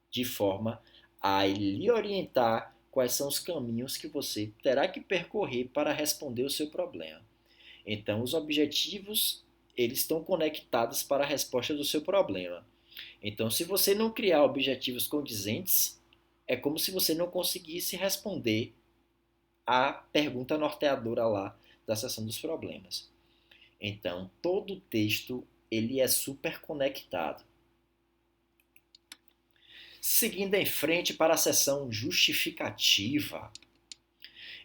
de forma a lhe orientar quais são os caminhos que você terá que percorrer para responder o seu problema. Então, os objetivos eles estão conectados para a resposta do seu problema. Então, se você não criar objetivos condizentes, é como se você não conseguisse responder a pergunta norteadora lá da seção dos problemas. Então, todo o texto ele é super conectado. Seguindo em frente para a seção justificativa.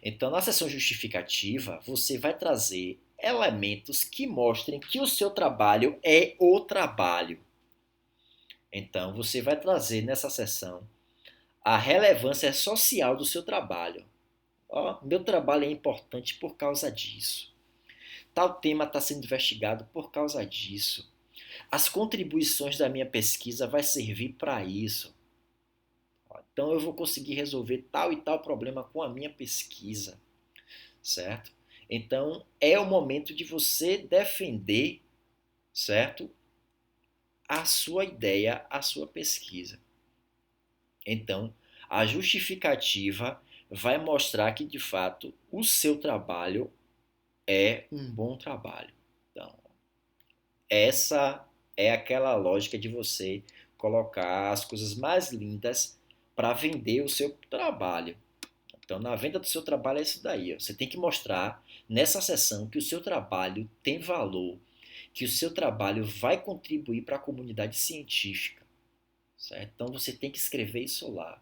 Então, na seção justificativa, você vai trazer elementos que mostrem que o seu trabalho é o trabalho. Então, você vai trazer nessa seção a relevância social do seu trabalho. Meu trabalho é importante por causa disso. Tal tema está sendo investigado por causa disso. As contribuições da minha pesquisa vai servir para isso. Então eu vou conseguir resolver tal e tal problema com a minha pesquisa, certo? Então é o momento de você defender, certo? A sua ideia, a sua pesquisa. Então, a justificativa vai mostrar que de fato o seu trabalho é um bom trabalho. Então, essa é aquela lógica de você colocar as coisas mais lindas para vender o seu trabalho. Então, na venda do seu trabalho é isso daí. Ó. Você tem que mostrar nessa sessão que o seu trabalho tem valor, que o seu trabalho vai contribuir para a comunidade científica. Certo? Então, você tem que escrever isso lá.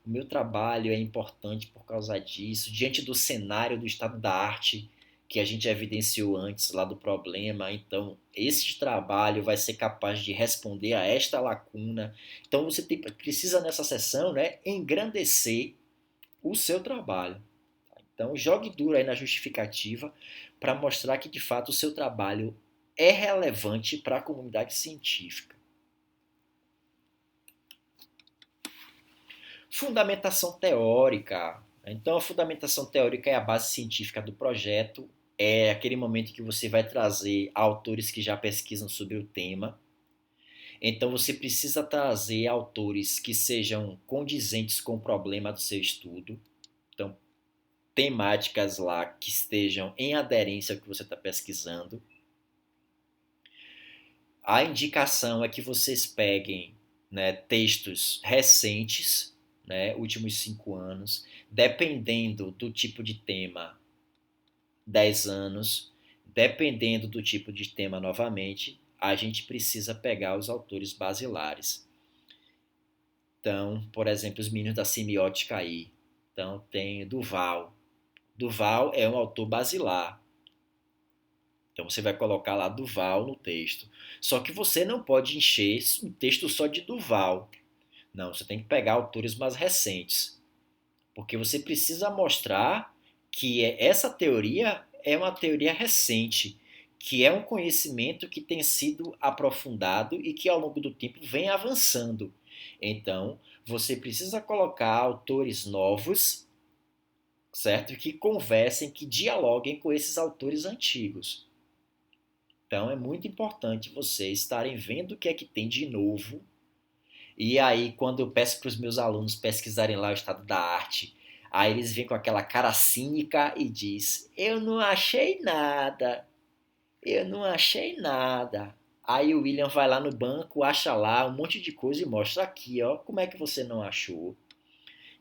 O meu trabalho é importante por causa disso, diante do cenário do estado da arte que a gente evidenciou antes lá do problema. Então, esse trabalho vai ser capaz de responder a esta lacuna. Então, você precisa nessa sessão, né, engrandecer o seu trabalho. Então, jogue duro aí na justificativa para mostrar que, de fato, o seu trabalho é relevante para a comunidade científica. Fundamentação teórica. Então, a fundamentação teórica é a base científica do projeto. É aquele momento que você vai trazer autores que já pesquisam sobre o tema. Então, você precisa trazer autores que sejam condizentes com o problema do seu estudo. Então, temáticas lá que estejam em aderência ao que você está pesquisando. A indicação é que vocês peguem, né, textos recentes, né, últimos 5 anos, dependendo do tipo de tema, 10 anos, dependendo do tipo de tema novamente, a gente precisa pegar os autores basilares. Então, por exemplo, os meninos da semiótica aí. Então, tem Duval. Duval é um autor basilar. Então, você vai colocar lá Duval no texto. Só que você não pode encher um texto só de Duval. Não, você tem que pegar autores mais recentes. Porque você precisa mostrar que essa teoria é uma teoria recente, que é um conhecimento que tem sido aprofundado e que ao longo do tempo vem avançando. Então, você precisa colocar autores novos certo? Que conversem, que dialoguem com esses autores antigos. Então é muito importante vocês estarem vendo o que é que tem de novo. E aí, quando eu peço para os meus alunos pesquisarem lá o estado da arte, aí eles vêm com aquela cara cínica e diz: "Eu não achei nada, eu não achei nada". Aí o William vai lá no banco, acha lá um monte de coisa e mostra aqui, ó, como é que você não achou?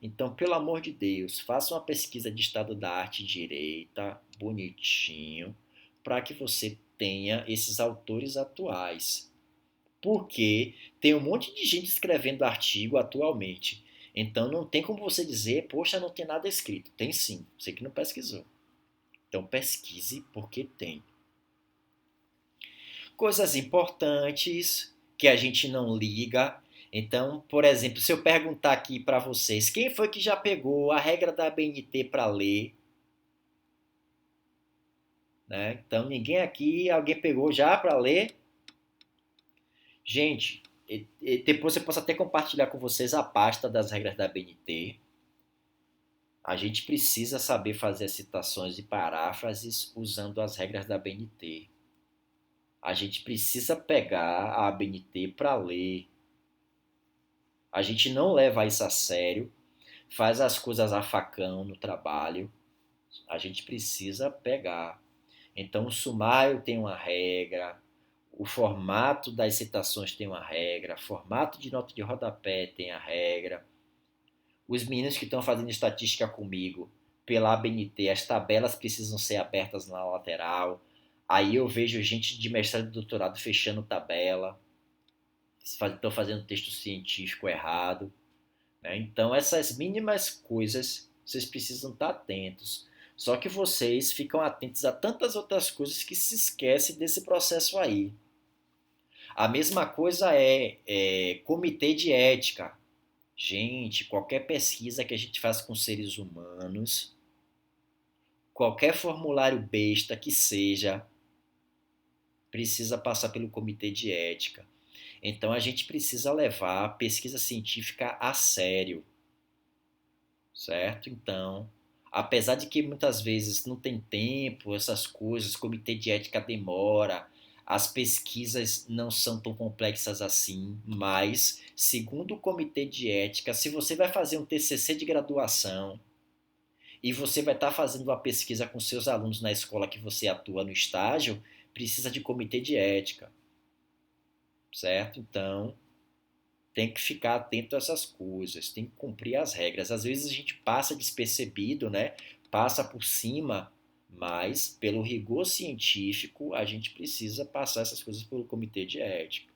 Então, pelo amor de Deus, faça uma pesquisa de estado da arte direita, bonitinho, para que você tenha esses autores atuais. Porque tem um monte de gente escrevendo artigo atualmente. Então não tem como você dizer, poxa, não tem nada escrito. Tem sim, você que não pesquisou. Então pesquise porque tem. Coisas importantes que a gente não liga. Então, por exemplo, se eu perguntar aqui para vocês, quem foi que já pegou a regra da ABNT para ler? Né? Então, ninguém aqui, alguém pegou já para ler? Gente, depois eu posso até compartilhar com vocês a pasta das regras da ABNT. A gente precisa saber fazer as citações e paráfrases usando as regras da ABNT. A gente precisa pegar a ABNT para ler. A gente não leva isso a sério, faz as coisas a facão no trabalho. A gente precisa pegar. Então, o sumário tem uma regra, o formato das citações tem uma regra, o formato de nota de rodapé tem a regra. Os meninos que estão fazendo estatística comigo, pela ABNT, as tabelas precisam ser abertas na lateral. Aí eu vejo gente de mestrado e doutorado fechando tabela, estão fazendo texto científico errado. Né? Então, essas mínimas coisas, vocês precisam estar atentos. Só que vocês ficam atentos a tantas outras coisas que se esquecem desse processo aí. A mesma coisa é comitê de ética. Gente, qualquer pesquisa que a gente faz com seres humanos, qualquer formulário besta que seja, precisa passar pelo comitê de ética. Então a gente precisa levar a pesquisa científica a sério, certo? Então, apesar de que muitas vezes não tem tempo, essas coisas, comitê de ética demora, as pesquisas não são tão complexas assim, mas, segundo o comitê de ética, se você vai fazer um TCC de graduação e você vai estar fazendo uma pesquisa com seus alunos na escola que você atua no estágio, precisa de comitê de ética, certo? Então, tem que ficar atento a essas coisas, tem que cumprir as regras. Às vezes a gente passa despercebido, né? Passa por cima, mas pelo rigor científico a gente precisa passar essas coisas pelo comitê de ética.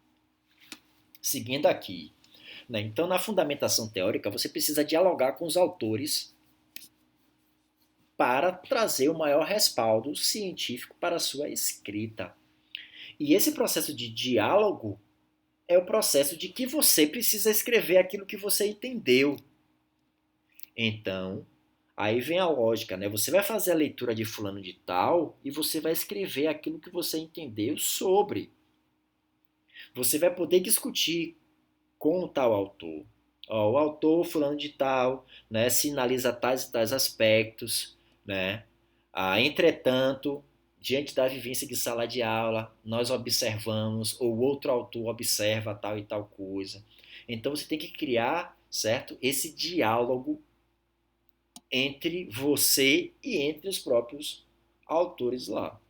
Seguindo aqui, né? Então na fundamentação teórica você precisa dialogar com os autores para trazer o maior respaldo científico para a sua escrita. E esse processo de diálogo é o processo de que você precisa escrever aquilo que você entendeu. Então, aí vem a lógica, né? Você vai fazer a leitura de fulano de tal e você vai escrever aquilo que você entendeu sobre. Você vai poder discutir com o tal autor. Ó, o autor fulano de tal, né, sinaliza tais e tais aspectos, né? Entretanto, diante da vivência de sala de aula, nós observamos, ou outro autor observa tal e tal coisa. Então você tem que criar, certo? Esse diálogo entre você e entre os próprios autores lá.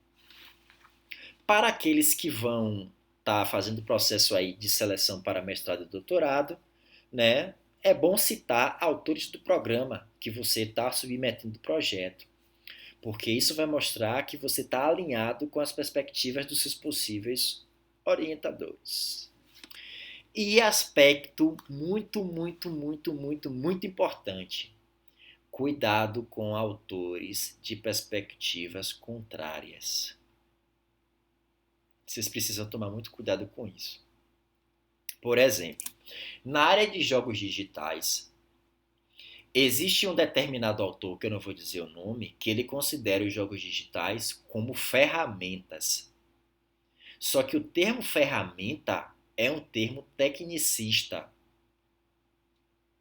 Para aqueles que vão estar fazendo o processo aí de seleção para mestrado e doutorado, né, é bom citar autores do programa que você está submetendo o projeto, porque isso vai mostrar que você está alinhado com as perspectivas dos seus possíveis orientadores. E aspecto muito importante: cuidado com autores de perspectivas contrárias. Vocês precisam tomar muito cuidado com isso. Por exemplo, na área de jogos digitais, existe um determinado autor, que eu não vou dizer o nome, que ele considera os jogos digitais como ferramentas. Só que o termo ferramenta é um termo tecnicista,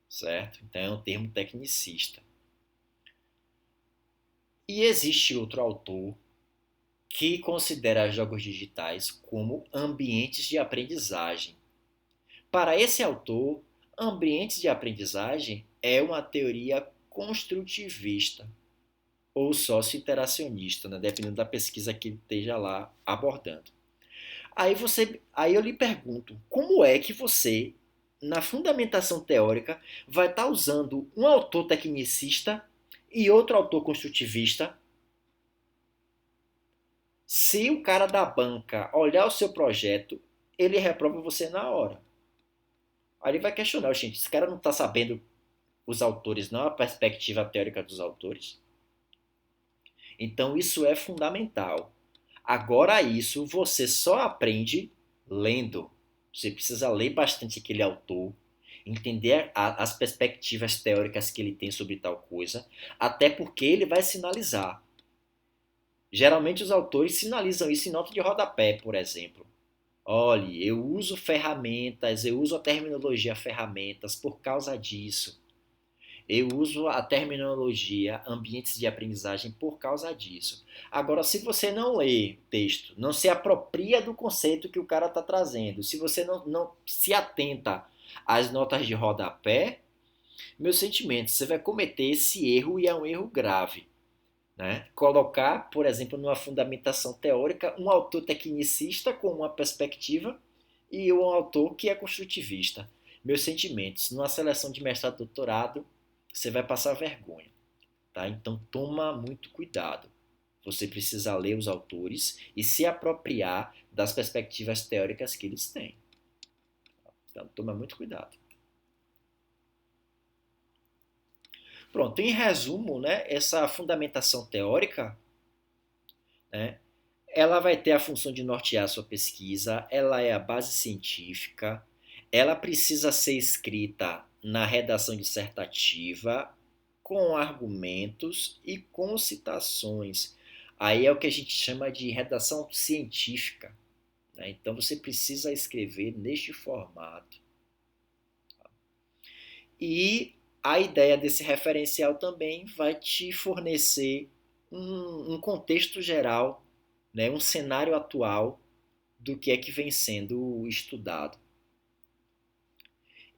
certo? Então é um termo tecnicista. E existe outro autor que considera jogos digitais como ambientes de aprendizagem. Para esse autor, ambientes de aprendizagem é uma teoria construtivista ou sócio-interacionista, né? Dependendo da pesquisa que ele esteja lá abordando. Aí eu lhe pergunto, como é que você, na fundamentação teórica, vai estar usando um autor tecnicista e outro autor construtivista? Se o cara da banca olhar o seu projeto, ele reprova você na hora. Aí ele vai questionar, gente, esse cara não está sabendo os autores, não a perspectiva teórica dos autores. Então isso é fundamental. Agora isso você só aprende lendo. Você precisa ler bastante aquele autor, entender as perspectivas teóricas que ele tem sobre tal coisa, até porque ele vai sinalizar. Geralmente os autores sinalizam isso em nota de rodapé, por exemplo. Olhe, eu uso ferramentas, eu uso a terminologia ferramentas por causa disso. Eu uso a terminologia ambientes de aprendizagem por causa disso. Agora, se você não lê o texto, não se apropria do conceito que o cara está trazendo, se você não se atenta às notas de rodapé, meus sentimentos, você vai cometer esse erro e é um erro grave. Né? Colocar, por exemplo, numa fundamentação teórica, um autor tecnicista com uma perspectiva e um autor que é construtivista. Meus sentimentos, numa seleção de mestrado e doutorado, você vai passar vergonha. Tá? Então toma muito cuidado. Você precisa ler os autores e se apropriar das perspectivas teóricas que eles têm. Então toma muito cuidado. Pronto, em resumo, né, essa fundamentação teórica, né, ela vai ter a função de nortear a sua pesquisa, ela é a base científica, ela precisa ser escrita na redação dissertativa, com argumentos e com citações. Aí é o que a gente chama de redação científica. Né? Então você precisa escrever neste formato. E a ideia desse referencial também vai te fornecer um contexto geral, né? Um cenário atual do que é que vem sendo estudado.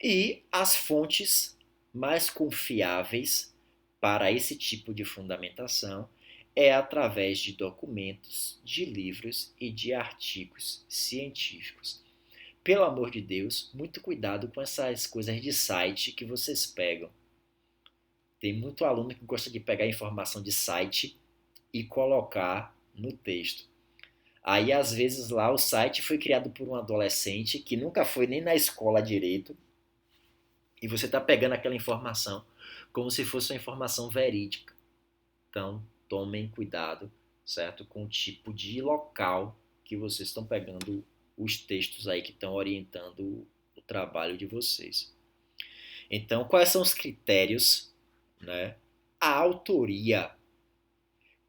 E as fontes mais confiáveis para esse tipo de fundamentação é através de documentos, de livros e de artigos científicos. Pelo amor de Deus, muito cuidado com essas coisas de site que vocês pegam. Tem muito aluno que gosta de pegar informação de site e colocar no texto. Aí, às vezes, lá o site foi criado por um adolescente que nunca foi nem na escola direito, e você está pegando aquela informação como se fosse uma informação verídica. Então, tomem cuidado, certo? Com o tipo de local que vocês estão pegando os textos aí que estão orientando o trabalho de vocês. Então, quais são os critérios, né? A autoria.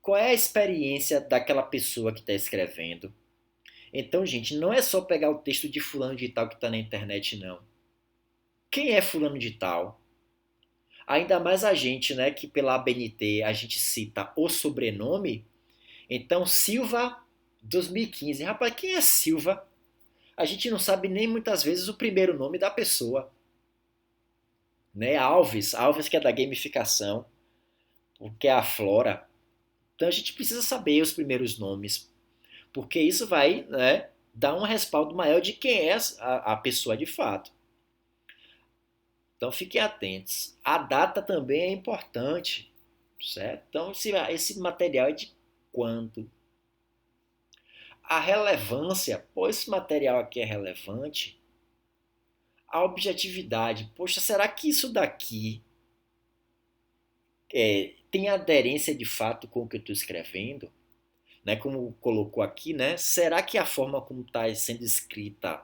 Qual é a experiência daquela pessoa que está escrevendo? Então, gente, não é só pegar o texto de fulano de tal que está na internet, não. Quem é fulano de tal? Ainda mais a gente, né, que pela ABNT a gente cita o sobrenome. Então, Silva 2015. Rapaz, quem é Silva? A gente não sabe nem muitas vezes o primeiro nome da pessoa. Né? Alves que é da gamificação, porque é a Flora. Então a gente precisa saber os primeiros nomes, porque isso vai, né, dar um respaldo maior de quem é a pessoa de fato. Então fiquem atentos. A data também é importante, certo? Então esse material é de quando? A relevância, pô, esse material aqui é relevante. A objetividade, poxa, será que isso daqui tem aderência de fato com o que eu estou escrevendo? Né, como colocou aqui, né? Será que a forma como está sendo escrita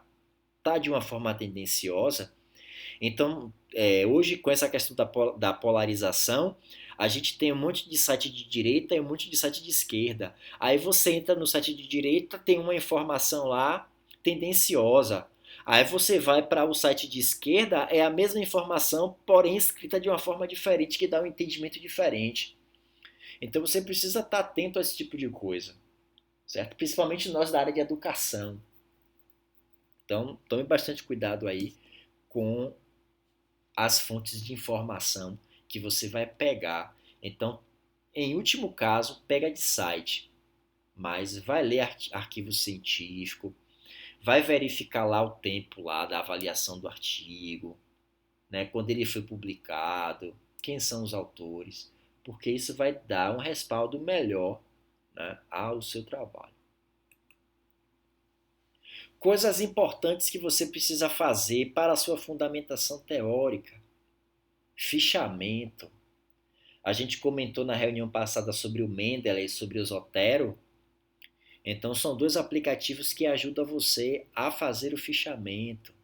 está de uma forma tendenciosa? Então, hoje, com essa questão da polarização, a gente tem um monte de site de direita e um monte de site de esquerda. Aí você entra no site de direita, tem uma informação lá tendenciosa. Aí você vai para o site de esquerda, é a mesma informação, porém escrita de uma forma diferente, que dá um entendimento diferente. Então você precisa estar atento a esse tipo de coisa, certo? Principalmente nós da área de educação. Então, tome bastante cuidado aí com as fontes de informação que você vai pegar. Então, em último caso, pega de site, mas vai ler arquivo científico, vai verificar lá o tempo lá da avaliação do artigo, né, quando ele foi publicado, quem são os autores, porque isso vai dar um respaldo melhor, né, ao seu trabalho. Coisas importantes que você precisa fazer para a sua fundamentação teórica. Fichamento. A gente comentou na reunião passada sobre o Mendeley e sobre o Zotero. Então são dois aplicativos que ajudam você a fazer o fichamento.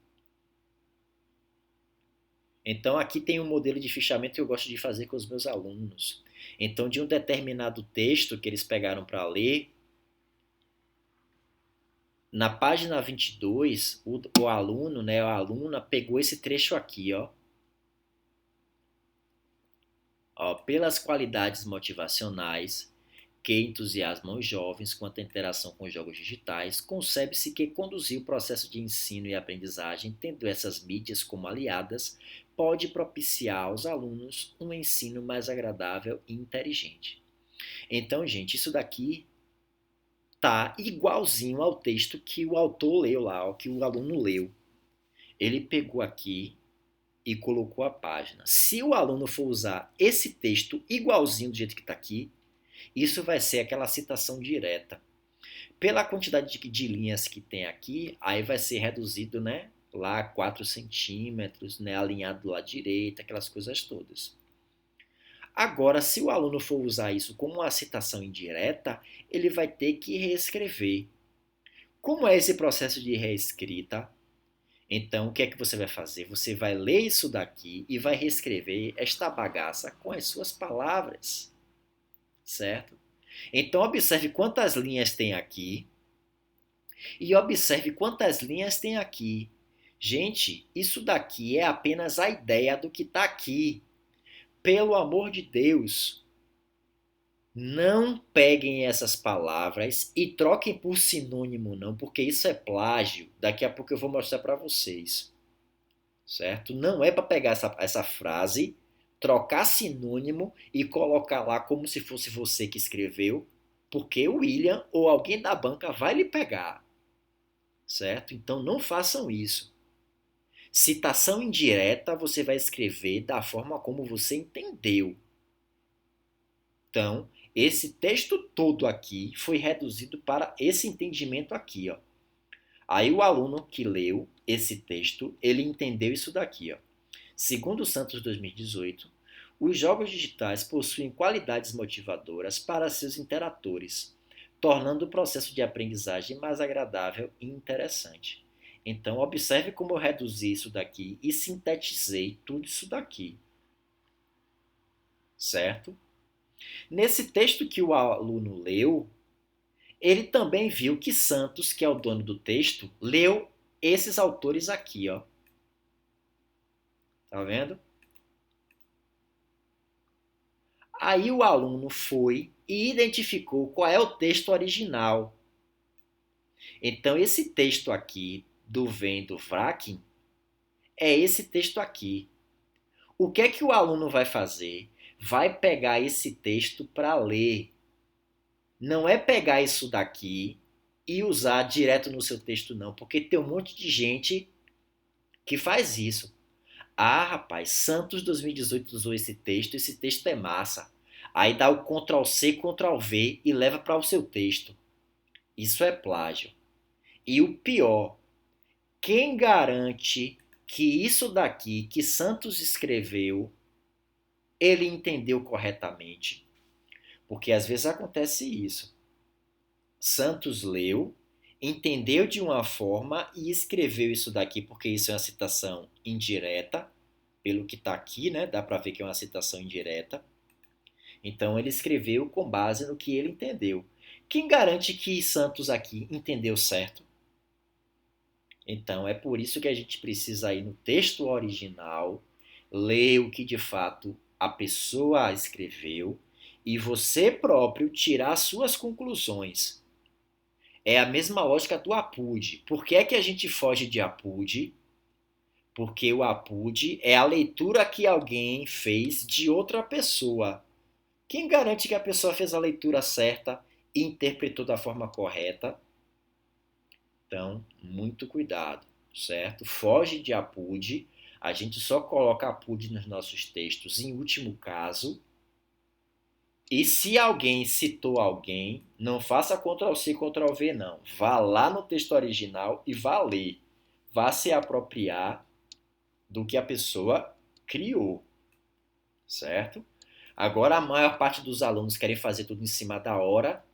Então aqui tem um modelo de fichamento que eu gosto de fazer com os meus alunos. Então de um determinado texto que eles pegaram para ler, na página 22, o aluno, né, a aluna pegou esse trecho aqui, ó. Pelas qualidades motivacionais que entusiasmam os jovens quanto à interação com jogos digitais, concebe-se que conduzir o processo de ensino e aprendizagem, tendo essas mídias como aliadas, pode propiciar aos alunos um ensino mais agradável e inteligente. Então, gente, isso daqui tá igualzinho ao texto que o autor leu lá, que o aluno leu. Ele pegou aqui e colocou a página. Se o aluno for usar esse texto igualzinho do jeito que está aqui, isso vai ser aquela citação direta. Pela quantidade de linhas que tem aqui, aí vai ser reduzido, né, lá 4 centímetros, né, alinhado do lado direito, aquelas coisas todas. Agora, se o aluno for usar isso como uma citação indireta, ele vai ter que reescrever. Como é esse processo de reescrita? Então, o que é que você vai fazer? Você vai ler isso daqui e vai reescrever esta bagaça com as suas palavras, certo? Então, observe quantas linhas tem aqui e observe quantas linhas tem aqui. Gente, isso daqui é apenas a ideia do que está aqui. Pelo amor de Deus, não peguem essas palavras e troquem por sinônimo, não, porque isso é plágio. Daqui a pouco eu vou mostrar para vocês, certo? Não é para pegar essa frase, trocar sinônimo e colocar lá como se fosse você que escreveu, porque o William ou alguém da banca vai lhe pegar, certo? Então não façam isso. Citação indireta você vai escrever da forma como você entendeu. Então, esse texto todo aqui foi reduzido para esse entendimento aqui, ó. Aí o aluno que leu esse texto, ele entendeu isso daqui, ó. Segundo o Santos 2018, os jogos digitais possuem qualidades motivadoras para seus interatores, tornando o processo de aprendizagem mais agradável e interessante. Então, observe como eu reduzi isso daqui e sintetizei tudo isso daqui. Certo? Nesse texto que o aluno leu, ele também viu que Santos, que é o dono do texto, leu esses autores aqui, ó. Tá vendo? Aí o aluno foi e identificou qual é o texto original. Então, esse texto aqui, do Vendo Vrakin, é esse texto aqui. O que é que o aluno vai fazer? Vai pegar esse texto para ler. Não é pegar isso daqui e usar direto no seu texto, não, porque tem um monte de gente que faz isso. Ah, rapaz, Santos 2018 usou esse texto é massa. Aí dá o Ctrl+C, Ctrl+V e leva para o seu texto. Isso é plágio. E o pior, quem garante que isso daqui que Santos escreveu, ele entendeu corretamente? Porque às vezes acontece isso. Santos leu, entendeu de uma forma e escreveu isso daqui, porque isso é uma citação indireta, pelo que está aqui, né? Dá para ver que é uma citação indireta. Então ele escreveu com base no que ele entendeu. Quem garante que Santos aqui entendeu certo? Então é por isso que a gente precisa ir no texto original, ler o que de fato a pessoa escreveu e você próprio tirar suas conclusões. É a mesma lógica do APUD. Por que é que a gente foge de APUD? Porque o APUD é a leitura que alguém fez de outra pessoa. Quem garante que a pessoa fez a leitura certa e interpretou da forma correta? Então, muito cuidado, certo? Foge de APUD. A gente só coloca APUD nos nossos textos em último caso. E se alguém citou alguém, não faça Ctrl+C, Ctrl+V não. Vá lá no texto original e vá ler. Vá se apropriar do que a pessoa criou, certo? Agora a maior parte dos alunos querem fazer tudo em cima da hora,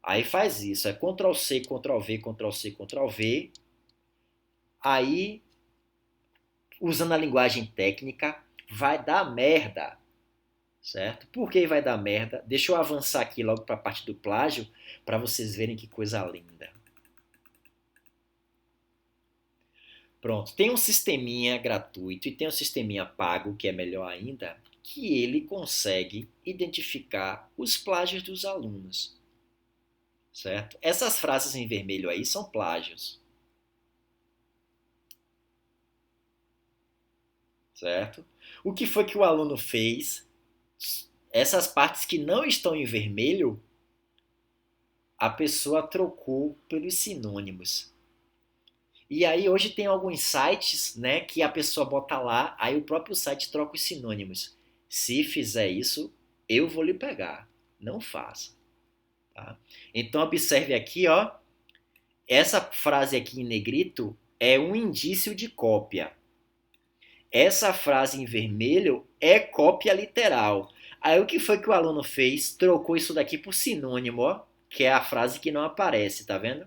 aí faz isso, é Ctrl+C, Ctrl+V, Ctrl+C, Ctrl+V, aí, usando a linguagem técnica, vai dar merda, certo? Por que vai dar merda? Deixa eu avançar aqui logo para a parte do plágio, para vocês verem que coisa linda. Pronto, tem um sisteminha gratuito e tem um sisteminha pago, que é melhor ainda, que ele consegue identificar os plágios dos alunos, certo? Essas frases em vermelho aí são plágios, certo? O que foi que o aluno fez? Essas partes que não estão em vermelho, a pessoa trocou pelos sinônimos. E aí hoje tem alguns sites, né, que a pessoa bota lá, aí o próprio site troca os sinônimos. Se fizer isso, eu vou lhe pegar. Não faça. Tá? Então observe aqui, ó, essa frase aqui em negrito é um indício de cópia. Essa frase em vermelho é cópia literal. Aí o que foi que o aluno fez? Trocou isso daqui por sinônimo, ó, que é a frase que não aparece, tá vendo?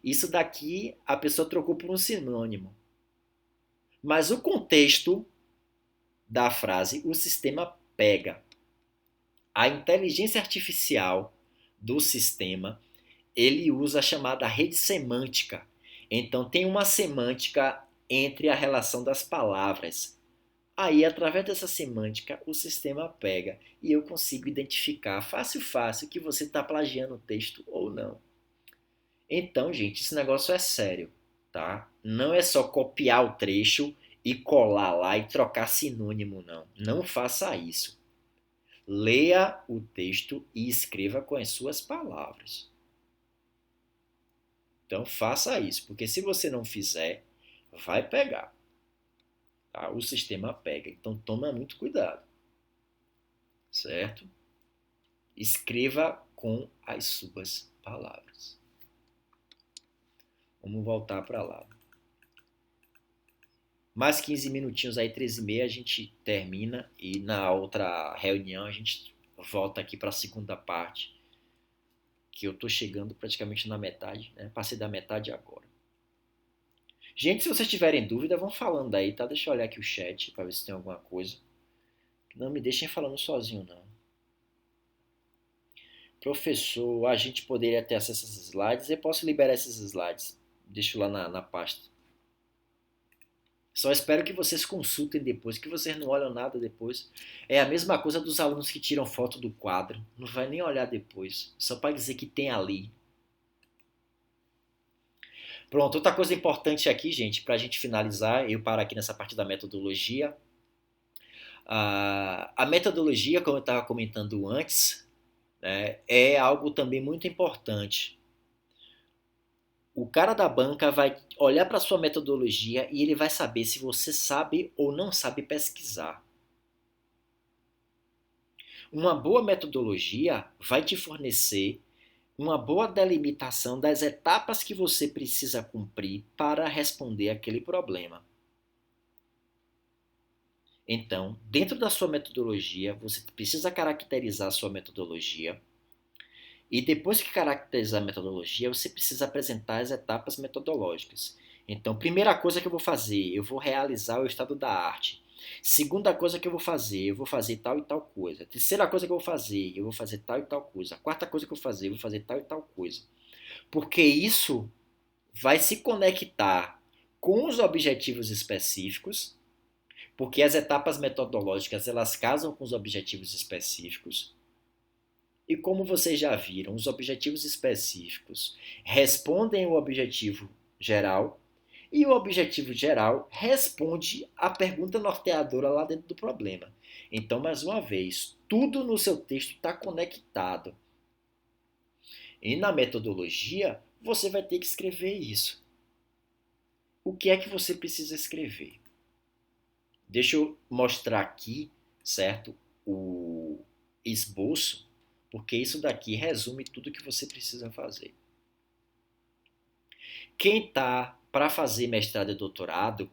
Isso daqui a pessoa trocou por um sinônimo. Mas o contexto da frase, o sistema pega. A inteligência artificial do sistema, ele usa a chamada rede semântica. Então tem uma semântica entre a relação das palavras. Aí, através dessa semântica, o sistema pega e eu consigo identificar fácil que você está plagiando o texto ou não. Então, gente, esse negócio é sério, tá? Não é só copiar o trecho e colar lá e trocar sinônimo, não. Não faça isso. Leia o texto e escreva com as suas palavras. Então, faça isso, porque se você não fizer, vai pegar. Tá? O sistema pega. Então, toma muito cuidado. Certo? Escreva com as suas palavras. Vamos voltar para lá. Mais 15 minutinhos aí, 13h30, a gente termina e na outra reunião a gente volta aqui para a segunda parte, que eu tô chegando praticamente na metade, né? Passei da metade agora. Gente, se vocês tiverem dúvida, vão falando aí, tá? Deixa eu olhar aqui o chat para ver se tem alguma coisa. Não me deixem falando sozinho, não. Professor, a gente poderia ter acesso a esses slides? Eu posso liberar esses slides. Deixo lá na pasta. Só espero que vocês consultem depois, que vocês não olham nada depois. É a mesma coisa dos alunos que tiram foto do quadro. Não vai nem olhar depois. Só para dizer que tem ali. Pronto, outra coisa importante aqui, gente, para a gente finalizar, eu paro aqui nessa parte da metodologia. A metodologia, como eu estava comentando antes, né, é algo também muito importante. O cara da banca vai olhar para a sua metodologia e ele vai saber se você sabe ou não sabe pesquisar. Uma boa metodologia vai te fornecer uma boa delimitação das etapas que você precisa cumprir para responder aquele problema. Então, dentro da sua metodologia, você precisa caracterizar a sua metodologia. E depois que caracterizar a metodologia, você precisa apresentar as etapas metodológicas. Então, primeira coisa que eu vou fazer, eu vou realizar o estado da arte. Segunda coisa que eu vou fazer tal e tal coisa. Terceira coisa que eu vou fazer tal e tal coisa. Quarta coisa que eu vou fazer tal e tal coisa. Porque isso vai se conectar com os objetivos específicos, porque as etapas metodológicas elas casam com os objetivos específicos. E como vocês já viram, os objetivos específicos respondem o objetivo geral e o objetivo geral responde à pergunta norteadora lá dentro do problema. Então, mais uma vez, tudo no seu texto está conectado. E na metodologia, você vai ter que escrever isso. O que é que você precisa escrever? Deixa eu mostrar aqui, certo? O esboço, porque isso daqui resume tudo que você precisa fazer. Quem está para fazer mestrado e doutorado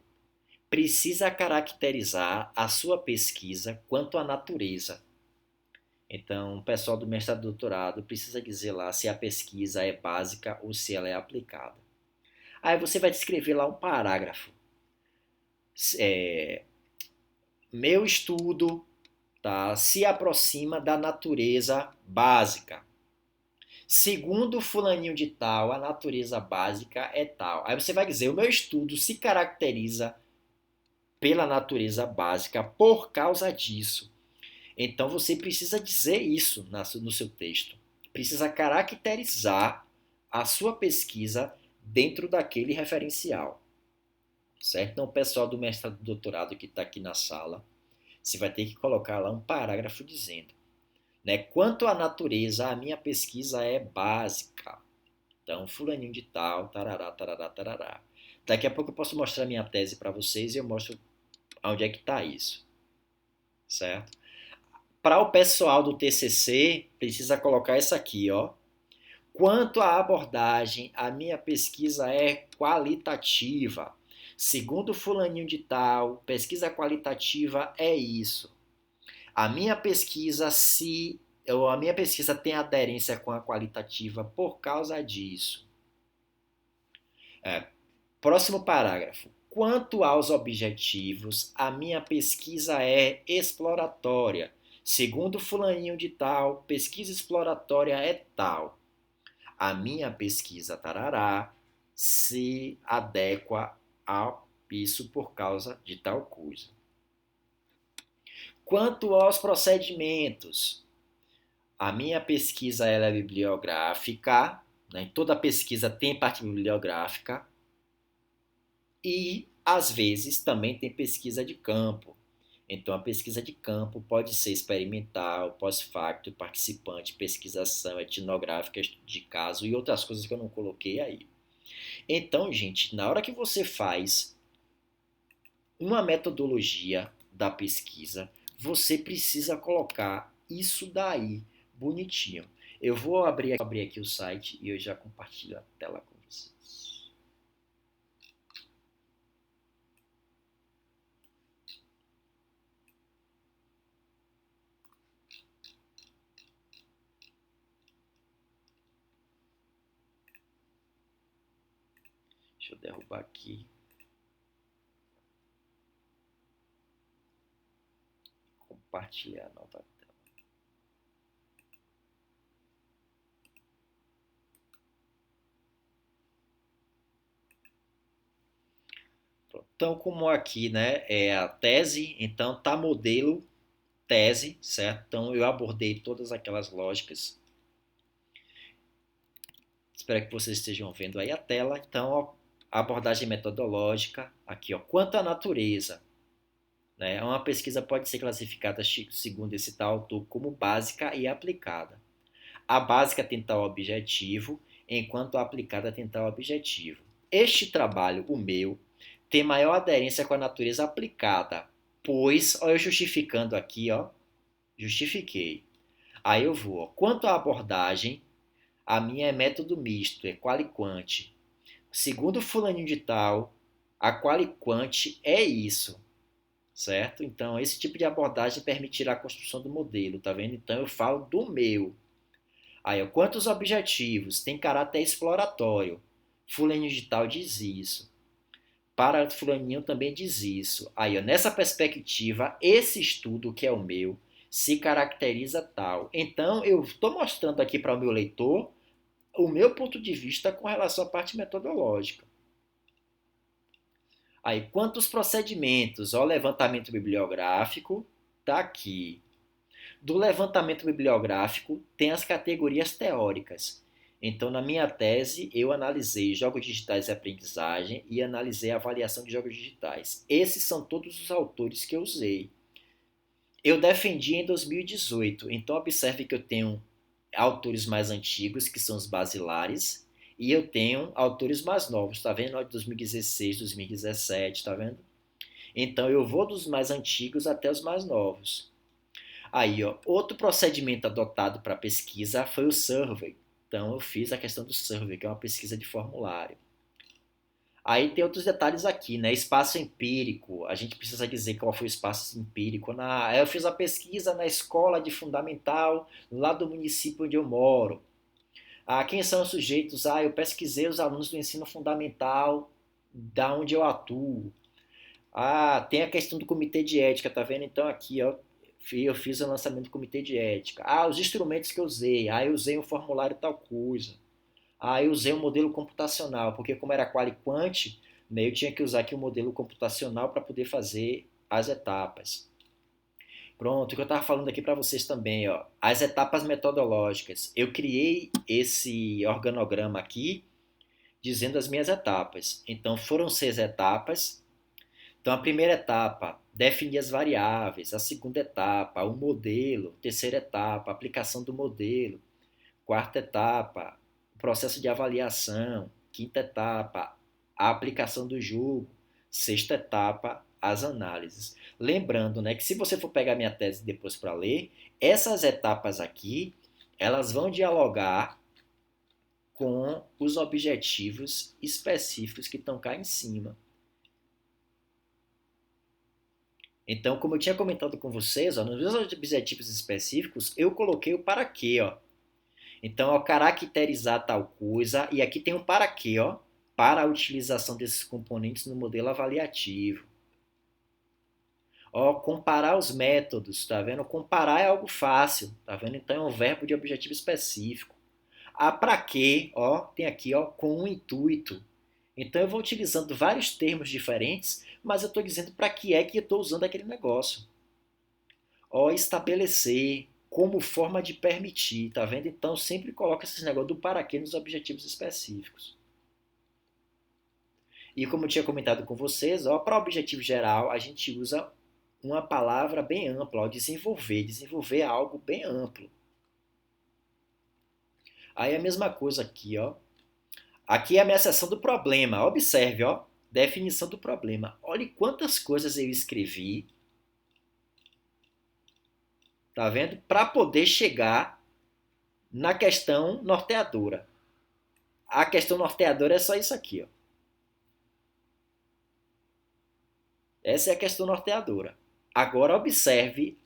precisa caracterizar a sua pesquisa quanto à natureza. Então, o pessoal do mestrado e doutorado precisa dizer lá se a pesquisa é básica ou se ela é aplicada. Aí você vai descrever lá um parágrafo. Meu estudo, tá, se aproxima da natureza básica. Segundo fulaninho de tal, a natureza básica é tal. Aí você vai dizer, o meu estudo se caracteriza pela natureza básica por causa disso. Então você precisa dizer isso no seu texto. Precisa caracterizar a sua pesquisa dentro daquele referencial. Certo? Então o pessoal do mestrado e doutorado que está aqui na sala, você vai ter que colocar lá um parágrafo dizendo, né, quanto à natureza, a minha pesquisa é básica. Então, fulaninho de tal, tarará, tarará, tarará. Daqui a pouco eu posso mostrar minha tese para vocês e eu mostro onde é que está isso. Certo? Para o pessoal do TCC, precisa colocar isso aqui, ó. Quanto à abordagem, a minha pesquisa é qualitativa. Segundo fulaninho de tal, pesquisa qualitativa é isso. A minha pesquisa tem aderência com a qualitativa por causa disso. Próximo parágrafo. Quanto aos objetivos, a minha pesquisa é exploratória. Segundo fulaninho de tal, pesquisa exploratória é tal. A minha pesquisa tarará se adequa a isso por causa de tal coisa. Quanto aos procedimentos, a minha pesquisa ela é bibliográfica, né? Toda pesquisa tem parte bibliográfica e, às vezes, também tem pesquisa de campo. Então, a pesquisa de campo pode ser experimental, pós-facto, participante, pesquisação, etnográfica de caso e outras coisas que eu não coloquei aí. Então, gente, na hora que você faz uma metodologia da pesquisa, você precisa colocar isso daí bonitinho. Eu vou abrir aqui o site e eu já compartilho a tela com vocês. Deixa eu derrubar aqui. Compartilhar a nova tela. Então, como aqui, né, é a tese, então tá modelo tese, certo? Então eu abordei todas aquelas lógicas. Espero que vocês estejam vendo aí a tela. Então, ó, a abordagem metodológica, aqui, ó, quanto à natureza, né? Uma pesquisa pode ser classificada, segundo esse tal autor, como básica e aplicada. A básica tem tal objetivo, enquanto a aplicada tem tal objetivo. Este trabalho, o meu, tem maior aderência com a natureza aplicada, pois, ó, eu justificando aqui, ó, justifiquei. Aí eu vou, ó, quanto à abordagem, a minha é método misto, é qual e quant. Segundo fulaninho de tal, a qual e quant é isso, certo? Então, esse tipo de abordagem permitirá a construção do modelo, tá vendo? Então, eu falo do meu. Aí, ó, quantos objetivos? Tem caráter exploratório. Fulaninho de tal diz isso. Para fulaninho também diz isso. Aí, ó, nessa perspectiva, esse estudo, que é o meu, se caracteriza tal. Então, eu estou mostrando aqui para o meu leitor o meu ponto de vista com relação à parte metodológica. Aí, quantos procedimentos? Ó, levantamento bibliográfico, tá aqui. Do levantamento bibliográfico, tem as categorias teóricas. Então, na minha tese, eu analisei jogos digitais e aprendizagem e analisei a avaliação de jogos digitais. Esses são todos os autores que eu usei. Eu defendi em 2018, então observe que eu tenho autores mais antigos, que são os basilares, e eu tenho autores mais novos, tá vendo? De 2016, 2017, tá vendo? Então eu vou dos mais antigos até os mais novos. Aí, ó, outro procedimento adotado para pesquisa foi o survey. Então eu fiz a questão do survey, que é uma pesquisa de formulário. Aí tem outros detalhes aqui, né? Espaço empírico. A gente precisa dizer qual foi o espaço empírico. Eu fiz a pesquisa na escola de fundamental lá do município onde eu moro. Quem são os sujeitos? Eu pesquisei os alunos do ensino fundamental da onde eu atuo. Tem a questão do comitê de ética, tá vendo? Então aqui, ó, eu fiz o lançamento do comitê de ética. Os instrumentos que eu usei. Eu usei um formulário tal coisa. Eu usei um modelo computacional, porque como era quali quant, né, eu tinha que usar aqui um modelo computacional para poder fazer as etapas. Pronto, o que eu estava falando aqui para vocês também, ó, as etapas metodológicas. Eu criei esse organograma aqui dizendo as minhas etapas. Então foram 6 etapas. Então a primeira etapa, definir as variáveis. A segunda etapa, o modelo. Terceira etapa, aplicação do modelo. Quarta etapa, o processo de avaliação. Quinta etapa, a aplicação do jogo. Sexta etapa, as análises. Lembrando, né, que se você for pegar minha tese depois para ler, essas etapas aqui, elas vão dialogar com os objetivos específicos que estão cá em cima. Então, como eu tinha comentado com vocês, ó, nos meus objetivos específicos, eu coloquei o para quê, ó. Então, ó, caracterizar tal coisa, e aqui tem um para quê, ó, para a utilização desses componentes no modelo avaliativo. Ó, comparar os métodos, tá vendo? Comparar é algo fácil, tá vendo? Então é um verbo de objetivo específico. Para quê, ó, tem aqui, ó, com um intuito. Então eu vou utilizando vários termos diferentes, mas eu estou dizendo para que é que eu estou usando aquele negócio. Ó, estabelecer como forma de permitir, tá vendo? Então sempre coloca esses negócios do para quê nos objetivos específicos. E como eu tinha comentado com vocês, ó, para objetivo geral a gente usa uma palavra bem ampla, ó, desenvolver. Desenvolver é algo bem amplo. Aí a mesma coisa aqui, ó. Aqui é a minha seção do problema. Observe, ó. Definição do problema. Olhe quantas coisas eu escrevi. Tá vendo? Para poder chegar na questão norteadora. A questão norteadora é só isso aqui, ó. Essa é a questão norteadora. Agora observe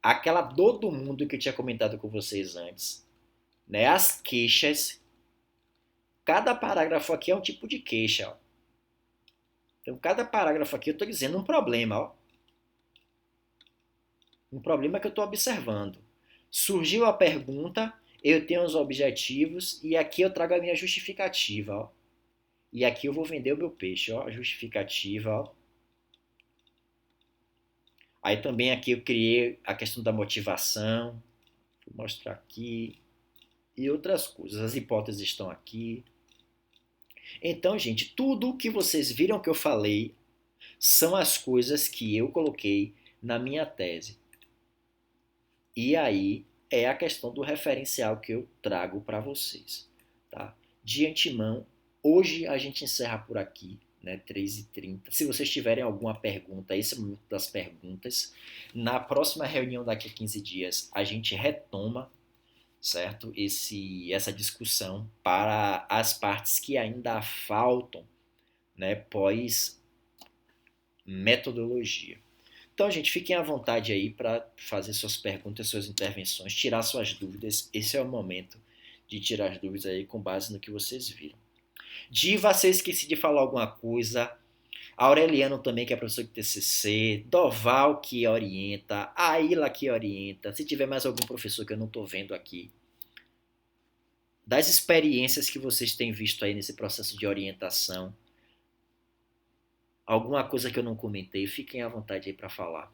aquela dor do mundo que eu tinha comentado com vocês antes, né? As queixas. Cada parágrafo aqui é um tipo de queixa, ó. Então, cada parágrafo aqui eu estou dizendo um problema, ó. Um problema que eu estou observando. Surgiu a pergunta, eu tenho os objetivos e aqui eu trago a minha justificativa, ó. E aqui eu vou vender o meu peixe, ó, a justificativa, ó. Aí também aqui eu criei a questão da motivação, vou mostrar aqui, e outras coisas. As hipóteses estão aqui. Então, gente, tudo que vocês viram que eu falei são as coisas que eu coloquei na minha tese. E aí é a questão do referencial que eu trago para vocês. Tá? De antemão, hoje a gente encerra por aqui, né, 3h30. Se vocês tiverem alguma pergunta, esse é o momento das perguntas. Na próxima reunião daqui a 15 dias, a gente retoma, certo? Essa discussão para as partes que ainda faltam, né, pós metodologia. Então, gente, fiquem à vontade aí para fazer suas perguntas, suas intervenções, tirar suas dúvidas. Esse é o momento de tirar as dúvidas aí com base no que vocês viram. Diva, se eu esqueci de falar alguma coisa. Aureliano também, que é professor de TCC. Doval, que orienta. Aila, que orienta. Se tiver mais algum professor que eu não estou vendo aqui. Das experiências que vocês têm visto aí nesse processo de orientação. Alguma coisa que eu não comentei, fiquem à vontade aí para falar.